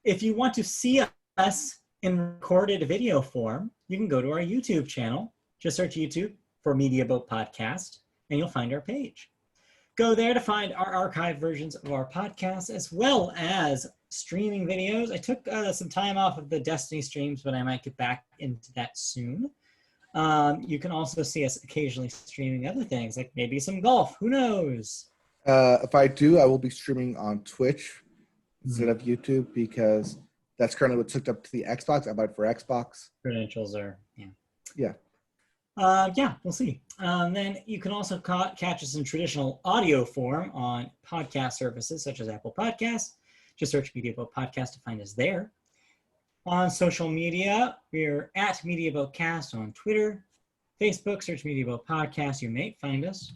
If you want to see us in recorded video form, you can go to our YouTube channel. Just search YouTube for Media Boat Podcast, and you'll find our page. Go there to find our archived versions of our podcasts, as well as streaming videos. I took some time off of the Destiny streams, but I might get back into that soon. You can also see us occasionally streaming other things, like maybe some golf. Who knows? If I do, I will be streaming on Twitch instead of YouTube because that's currently what's hooked up to the Xbox. I bought it for Xbox. Credentials are, yeah. Yeah. Yeah, we'll see. Then you can also catch us in traditional audio form on podcast services such as Apple Podcasts. Just search Media Boat Podcast to find us there. On social media, we're at Media Boat Cast on Twitter, Facebook. Search Media Boat Podcast. You may find us.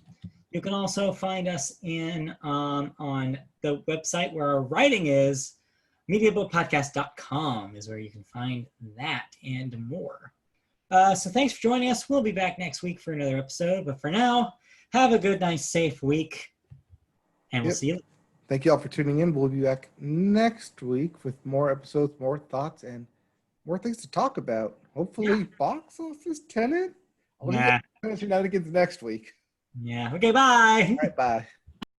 You can also find us on the website where our writing is. MediaBoatPodcast.com is where you can find that and more. So thanks for joining us. We'll be back next week for another episode. But for now, have a good, nice, safe week. And we'll see you. Thank you all for tuning in. We'll be back next week with more episodes, more thoughts, and more things to talk about. Hopefully, box office Tenet. I'll do Shenanigans next week. Yeah. Okay, bye. All right, bye.